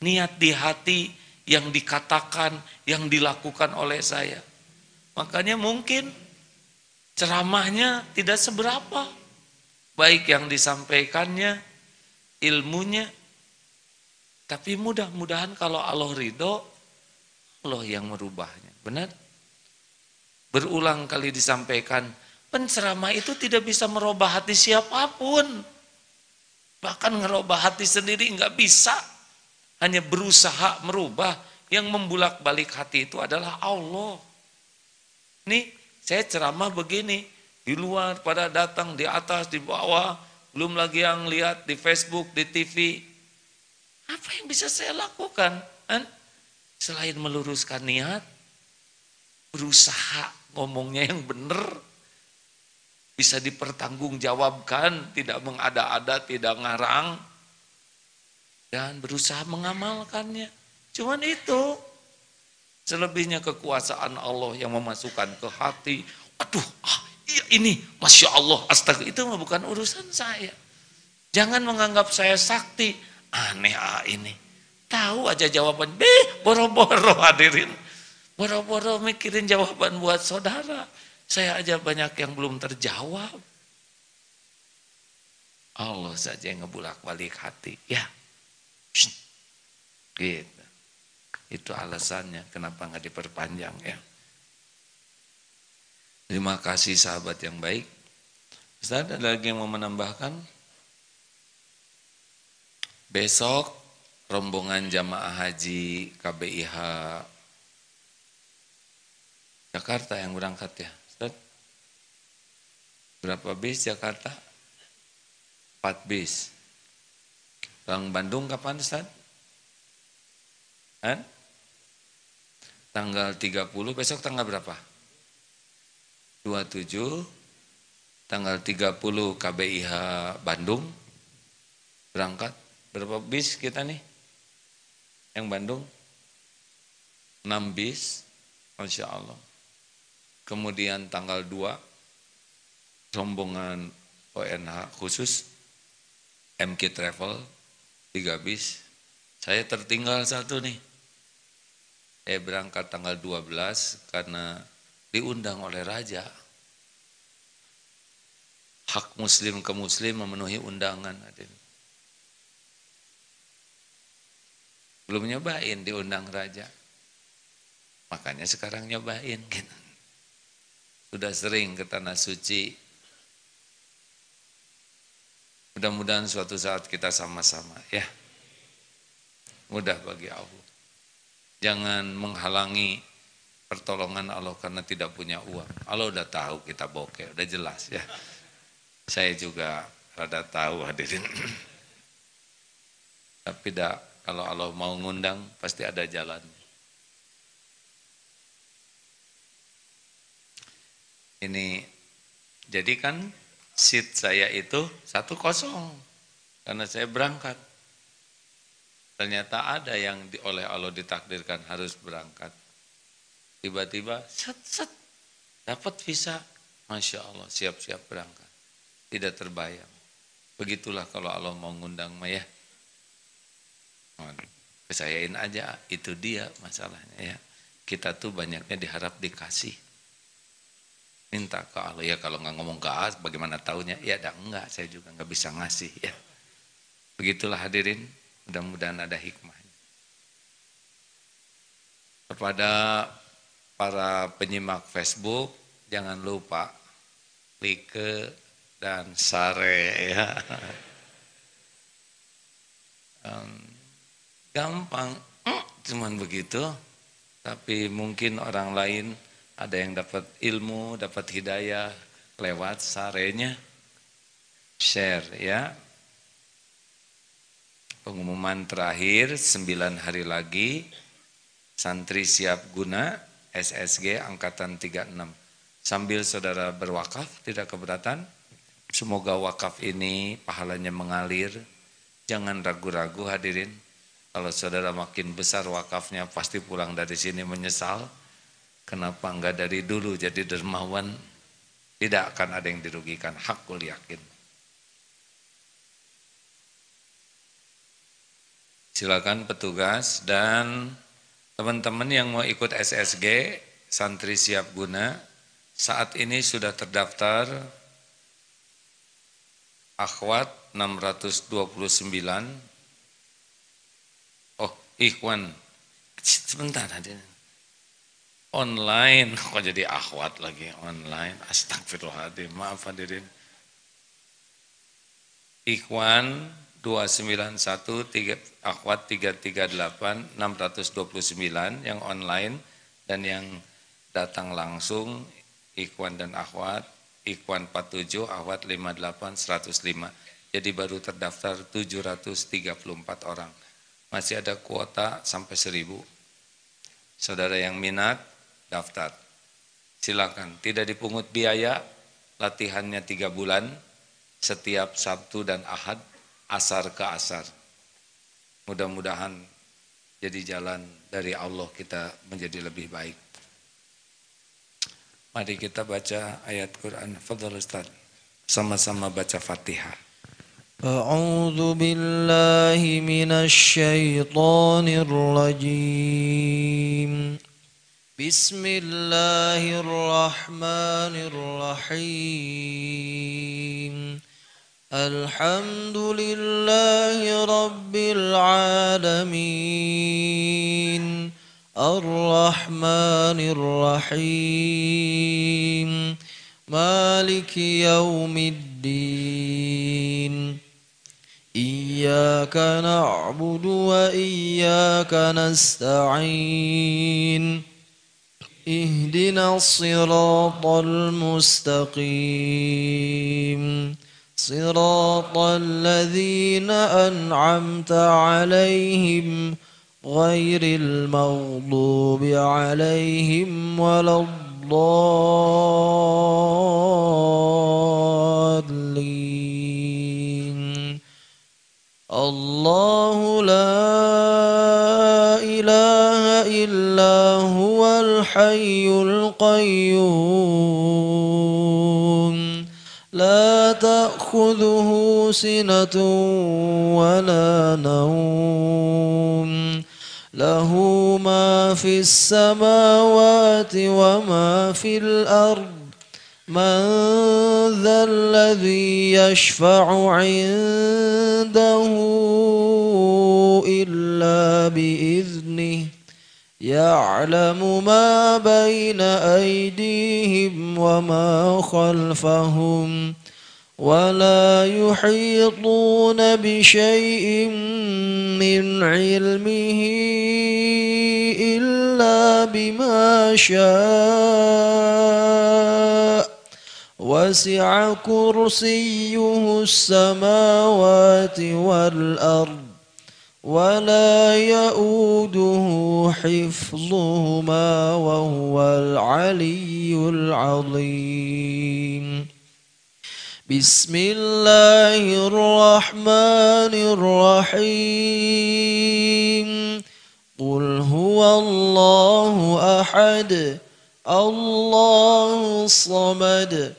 niat di hati yang dikatakan, yang dilakukan oleh saya. Makanya mungkin ceramahnya tidak seberapa, baik yang disampaikannya, ilmunya. Tapi mudah-mudahan kalau Allah ridho, Allah yang merubahnya. Benar? Berulang kali disampaikan, penceramah itu tidak bisa merubah hati siapapun. Bahkan ngerubah hati sendiri nggak bisa. Hanya berusaha merubah. Yang membulak-balik hati itu adalah Allah. Nih, saya ceramah begini. Di luar pada datang, di atas, di bawah. Belum lagi yang lihat di Facebook, di TV. Apa yang bisa saya lakukan? Selain meluruskan niat, berusaha ngomongnya yang benar. Bisa dipertanggungjawabkan, tidak mengada-ada, tidak ngarang, dan berusaha mengamalkannya. Cuman itu, selebihnya kekuasaan Allah yang memasukkan ke hati. Aduh, iya ini, Masya Allah, astagfirullah, itu bukan urusan saya. Jangan menganggap saya sakti, aneh ini. Tahu aja jawaban, boro-boro hadirin. Boro-boro mikirin jawaban buat saudara. Saya aja banyak yang belum terjawab. Allah saja yang ngebulak-balik hati. Ya, gitu. Itu alasannya kenapa nggak diperpanjang ya. Terima kasih sahabat yang baik. Ustaz, ada lagi yang mau menambahkan? Besok rombongan jamaah haji KBIH Jakarta yang berangkat ya. Berapa bis Jakarta? 4 bis. Pulang Bandung kapan Ustaz? Tanggal 30, besok tanggal berapa? 27, tanggal 30 KBIH Bandung. Berangkat, berapa bis kita nih? Yang Bandung? 6 bis, Masya Allah. Kemudian tanggal 2, rombongan ONH khusus MK Travel 3 bis. Saya tertinggal 1 nih. Saya berangkat tanggal 12 karena diundang oleh raja. Hak muslim ke muslim memenuhi undangan. Belum nyobain diundang raja. Makanya sekarang nyobain gitu. Sudah sering ke Tanah Suci. Mudah-mudahan suatu saat kita sama-sama ya. Mudah bagi Allah. Jangan menghalangi pertolongan Allah karena tidak punya uang. Allah udah tahu kita bokeh, udah jelas ya. Saya juga rada tahu hadirin. Tapi kalau Allah mau ngundang pasti ada jalan. Ini jadi kan seat saya itu 1-0 karena saya berangkat. Ternyata ada yang oleh Allah ditakdirkan harus berangkat. Tiba-tiba set dapat visa. Masya Allah, siap-siap berangkat. Tidak terbayang. Begitulah kalau Allah mau ngundang mah ya. Percayain aja, itu dia masalahnya ya. Kita tuh banyaknya diharap dikasih. Minta ke Allah, ya kalau nggak ngomong ke Allah bagaimana taunya? Ya enggak, saya juga nggak bisa ngasih ya. Begitulah hadirin, mudah-mudahan ada hikmahnya. Kepada para penyimak Facebook, jangan lupa like dan share ya. Gampang, cuman begitu. Tapi mungkin orang lain ada yang dapat ilmu, dapat hidayah lewat sarenya. Share ya. Pengumuman terakhir 9 hari lagi. Santri siap guna SSG angkatan 36. Sambil saudara berwakaf, tidak keberatan. Semoga wakaf ini pahalanya mengalir. Jangan ragu-ragu hadirin. Kalau saudara makin besar wakafnya pasti pulang dari sini menyesal. Kenapa enggak dari dulu jadi dermawan? Tidak akan ada yang dirugikan, hakul yakin. Silakan petugas dan teman-teman yang mau ikut SSG, santri siap guna, saat ini sudah terdaftar akhwat 629. Oh, ikhwan. Sebentar hadirin. Online, kok jadi akhwat lagi online. Astagfirullahaladzim, maaf hadirin. Ikhwan 291, akhwat 338, 629 yang online dan yang datang langsung ikhwan dan akhwat, ikhwan 47, akhwat 58, 105. Jadi baru terdaftar 734 orang. Masih ada kuota sampai 1000. Saudara yang minat, daftar. Silakan, tidak dipungut biaya, latihannya 3 bulan, setiap Sabtu dan Ahad, asar ke asar. Mudah-mudahan jadi jalan dari Allah kita menjadi lebih baik. Mari kita baca ayat Quran. Fadhal Ustaz. Sama-sama baca Fatihah. أعوذ بالله من الشيطان الرجيم بسم الله الرحمن الرحيم الحمد لله رب العالمين الرحمن الرحيم مالك يوم الدين إياك نعبد وإياك نستعين اهدنا الصراط المستقيم صراط الذين أنعمت عليهم غير المغضوب عليهم ولا الضالين الله لا إله إلا هو الحي القيوم لا تأخذه سنة ولا نوم له ما في السماوات وما في الأرض من ذا الذي يشفع عنده إلا بإذنه يعلم ما بين أيديهم وما خلفهم ولا يحيطون بشيء من علمه إلا بما شاء وسع كرسيه السماوات والأرض ولا يؤوده حفظهما وهو العلي العظيم بسم الله الرحمن الرحيم قل هو الله أحد الله الصمد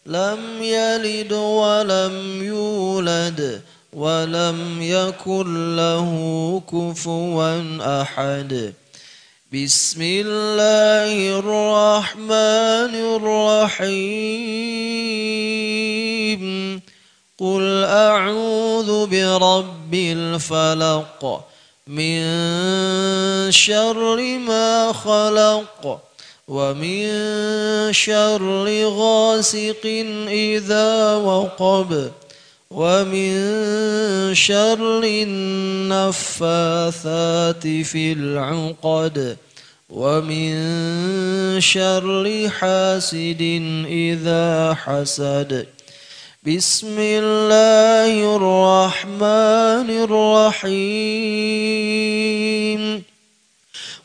لم يلد ولم يولد ولم يكن له كفوا أحد بسم الله الرحمن الرحيم قل أعوذ برب الفلق من شر ما خلق ومن شر غاسق إذا وقب ومن شر النفاثات في العقد ومن شر حاسد إذا حسد بسم الله الرحمن الرحيم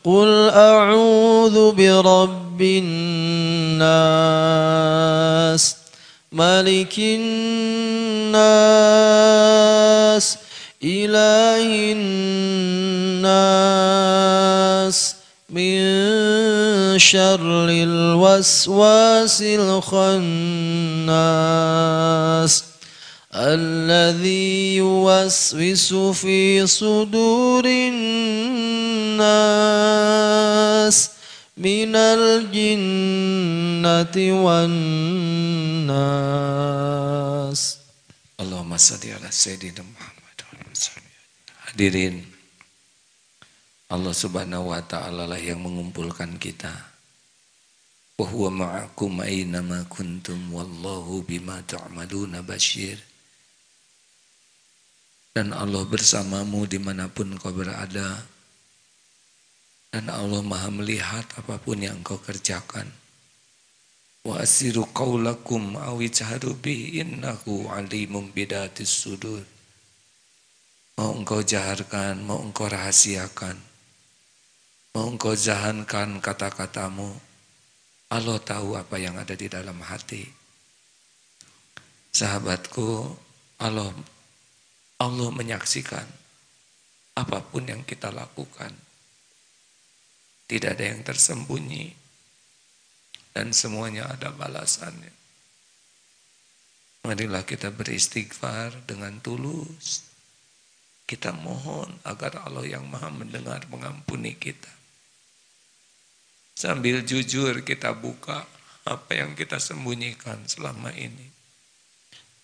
قل أعوذ برب الناس ملك الناس إله الناس من شر الوسواس الخناس الذي يوسوس في صدور الناس من الجنة والناس. Allahumma salli ala Sayyidina Muhammad. Hadirin, Allah Subhanahu wa Ta'ala lah yang mengumpulkan kita. Wa huwa ma'akum aina ma kuntum wallahu bima ta'maluna basyir. Dan Allah bersamamu dimanapun kau berada. Dan Allah Maha melihat apapun yang engkau kerjakan. Wa asiru qaulakum aw ijharu bihi innahu alimum bidatis sudur. Mau engkau jaharkan, mau engkau rahasiakan, mau engkau jahankan kata-katamu, Allah tahu apa yang ada di dalam hati. Sahabatku, Allah menyaksikan apapun yang kita lakukan. Tidak ada yang tersembunyi dan semuanya ada balasannya. Marilah kita beristighfar dengan tulus. Kita mohon agar Allah yang Maha mendengar mengampuni kita. Sambil jujur kita buka apa yang kita sembunyikan selama ini.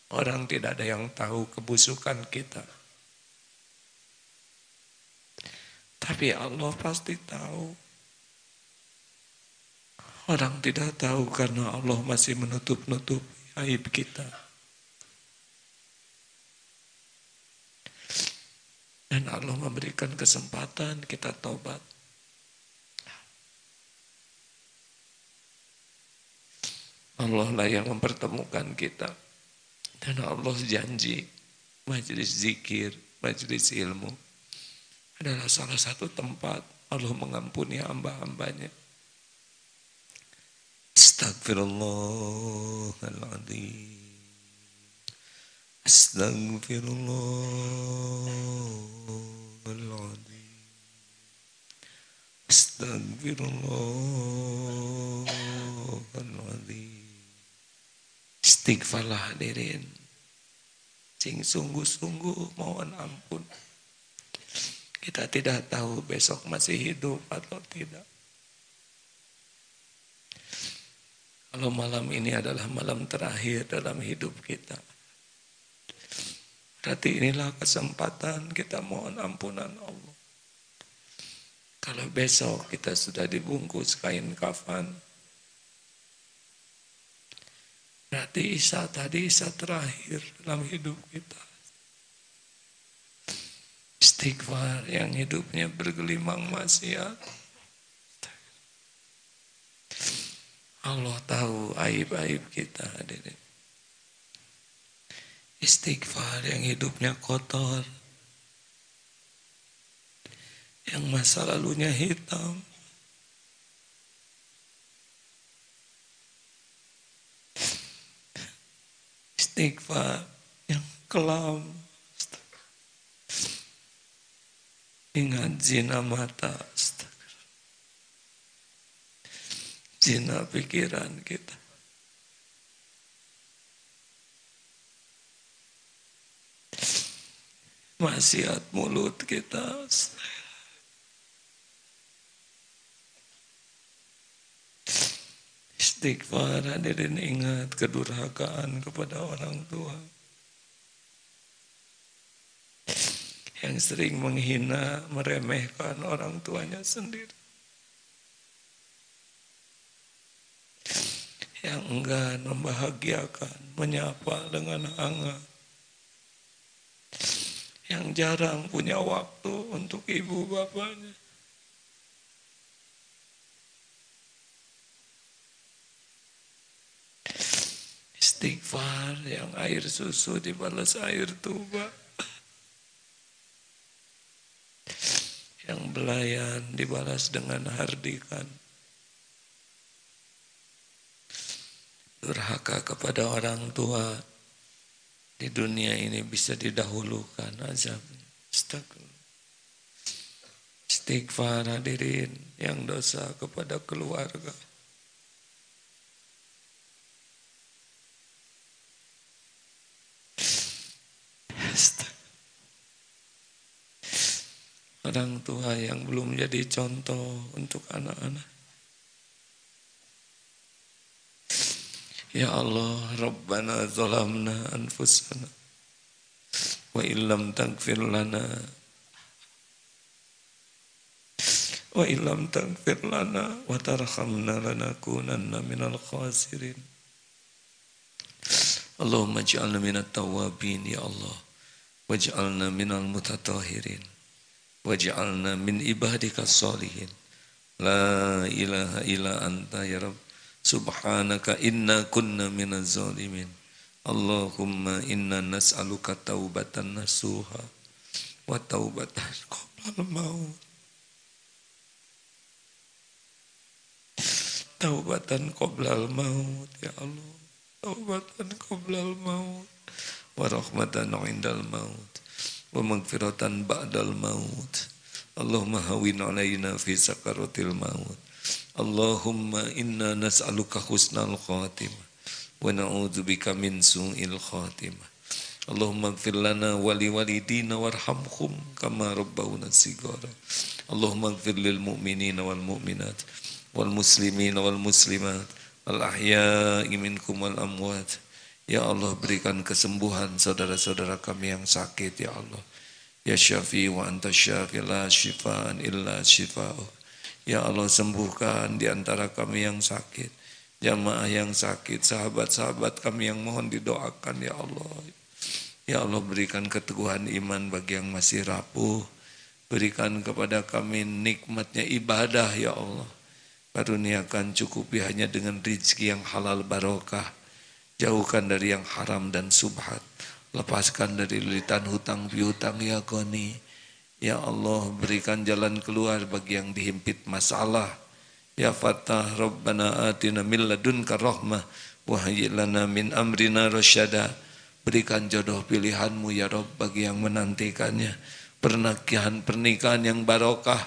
Orang tidak ada yang tahu kebusukan kita. Tapi Allah pasti tahu. Orang tidak tahu karena Allah masih menutup-nutup aib kita. Dan Allah memberikan kesempatan kita taubat. Allah lah yang mempertemukan kita. Dan Allah janji majelis zikir, majelis ilmu adalah salah satu tempat Allah mengampuni hamba-hambanya. Astagfirullahaladzim. Astagfirullahaladzim. Astagfirullahaladzim. Istighfarlah hadirin. Sing sungguh-sungguh mohon ampun. Kita tidak tahu besok masih hidup atau tidak. Kalau malam ini adalah malam terakhir dalam hidup kita. Berarti inilah kesempatan kita mohon ampunan Allah. Kalau besok kita sudah dibungkus kain kafan. Berarti Isa tadi Isa terakhir dalam hidup kita. Istighfar yang hidupnya bergelimang maksiat. Allah tahu aib-aib kita hadirin. Istighfar yang hidupnya kotor. Yang masa lalunya hitam. istighfar yang kelam. Ingat zina mata, zina pikiran kita. Maksiat mulut kita. Istighfar, hadirin, ingat kedurhakaan kepada orang tua. Yang sering menghina, meremehkan orang tuanya sendiri. Yang enggan membahagiakan, menyapa dengan hangat. Yang jarang punya waktu untuk ibu bapaknya. Istighfar yang air susu dibalas air tuba. Yang belayan dibalas dengan hardikan. Durhaka kepada orang tua di dunia ini bisa didahulukan azabnya. Istighfar, hadirin, yang dosa kepada keluarga. Orang tua yang belum jadi contoh untuk anak-anak. Ya Allah, Rabbana zalamna anfusana wa illam taghfir lana wa illam taghfir lana wa tarhamna lanakunanna minal khasirin. Allahumma ij'alna minat tawwabin ya Allah, waj'alna minal mutatahhirin, waj'alna min ibadika sholihin. La ilaha illa anta ya Rabb, subhanaka inna kunna minaz zalimin. Allahumma inna nas'aluka taubatan nasuha wa taubatan qoblal maut. Taubatan qoblal maut ya Allah, taubatan qoblal maut wa rahmatan indal maut wa maghfiratan ba'dal maut. Allahumma hawin alaina fi sakaratil maut. Allahumma inna nas'aluka husnal khatimah wa na'udzubika min su'il khatimah. Allahumma ighfir lana wa liwalidina warhamhum kama rabbawna shighara. Allahumma ighfir lil mu'minina wal mu'minat wal muslimina wal muslimat al ahya'i minkum wal amwat. Ya Allah, berikan kesembuhan saudara-saudara kami yang sakit ya Allah. Ya Syafi wa anta syafi la syifaan illa syifa'u. Ya Allah, sembuhkan di antara kami yang sakit, jamaah yang sakit, sahabat-sahabat kami yang mohon didoakan ya Allah. Ya Allah, berikan keteguhan iman bagi yang masih rapuh. Berikan kepada kami nikmatnya ibadah ya Allah. Karuniakan cukupi hanya dengan rezeki yang halal barokah. Jauhkan dari yang haram dan subhat. Lepaskan dari lilitan hutang piutang ya Ghani. Ya Allah, berikan jalan keluar bagi yang dihimpit masalah. Ya Fattah, Rabbana atina min ladunka rahmah wa hayyi' lana min amrina rasyada. Berikan jodoh pilihanmu ya Rabb bagi yang menantikannya. Pernikahan yang barokah.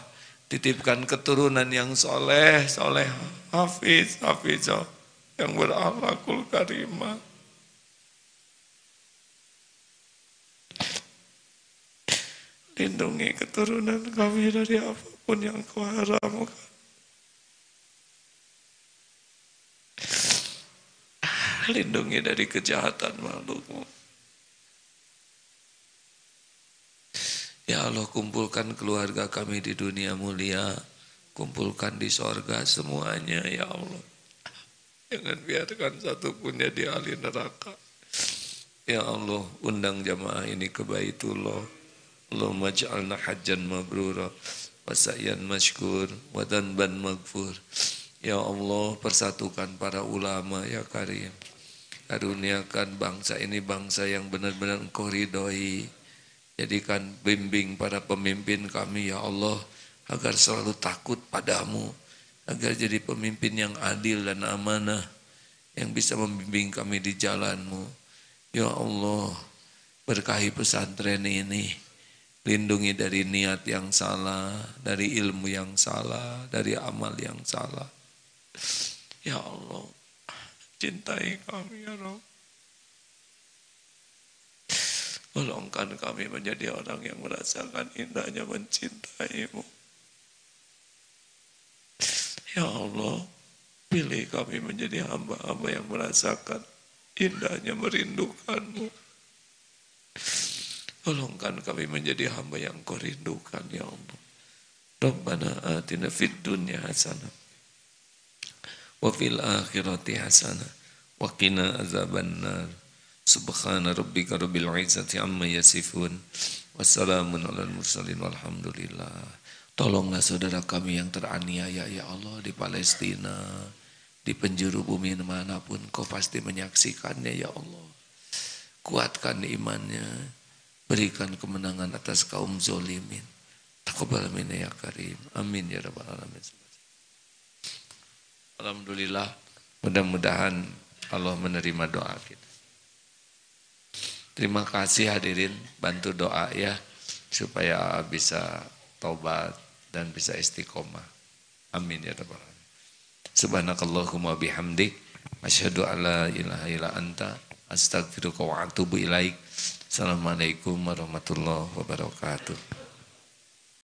Titipkan keturunan yang soleh, hafizah, yang berakhlakul karimah. Lindungi keturunan kami dari apapun yang Kau haramkan. Lindungi dari kejahatan makhluk-Mu. Ya Allah, kumpulkan keluarga kami di dunia mulia, kumpulkan di sorga semuanya ya Allah. Jangan biarkan satupun di ahli neraka. Ya Allah, undang jamaah ini ke Baitullah. Allahumma ja'alna hajjan mabrura wa sa'yan mashkur wa dhanban maghfur. Ya Allah, persatukan para ulama ya Karim. Karuniakan bangsa ini bangsa yang benar-benar Engkau ridhoi. Jadikan bimbing para pemimpin kami ya Allah, agar selalu takut padamu, agar jadi pemimpin yang adil dan amanah, yang bisa membimbing kami di jalanmu. Ya Allah, berkahi pesantren ini, lindungi dari niat yang salah, dari ilmu yang salah, dari amal yang salah. Ya Allah, cintai kami ya Rabb. Tolongkan kami menjadi orang yang merasakan indahnya mencintaimu. Ya Allah, pilih kami menjadi hamba-hamba yang merasakan indahnya merindukanmu. Tolongkan kami menjadi hamba yang kau rindukan ya Allah. Rabbana atina fid dunya hasanah wa fil akhirati hasanah wa qina azabannar. Subhana rabbika rabbil izzati amma yasifun. Wassalamun alal mursalin walhamdulillah. Tolonglah saudara kami yang teraniaya ya Allah di Palestina, di penjuru bumi manapun kau pasti menyaksikannya ya Allah. Kuatkan imannya, berikan kemenangan atas kaum zolimin. Taqabbal minna ya karim. Amin ya rabbal alamin. Alhamdulillah, mudah-mudahan Allah menerima doa kita. Terima kasih hadirin, bantu doa ya supaya bisa taubat dan bisa istiqomah. Amin ya rabbal alamin. Subhanakallahumma bihamdik asyhadu an la ilaha illa anta astaghfiruka wa atubu ilaik. Assalamualaikum warahmatullahi wabarakatuh.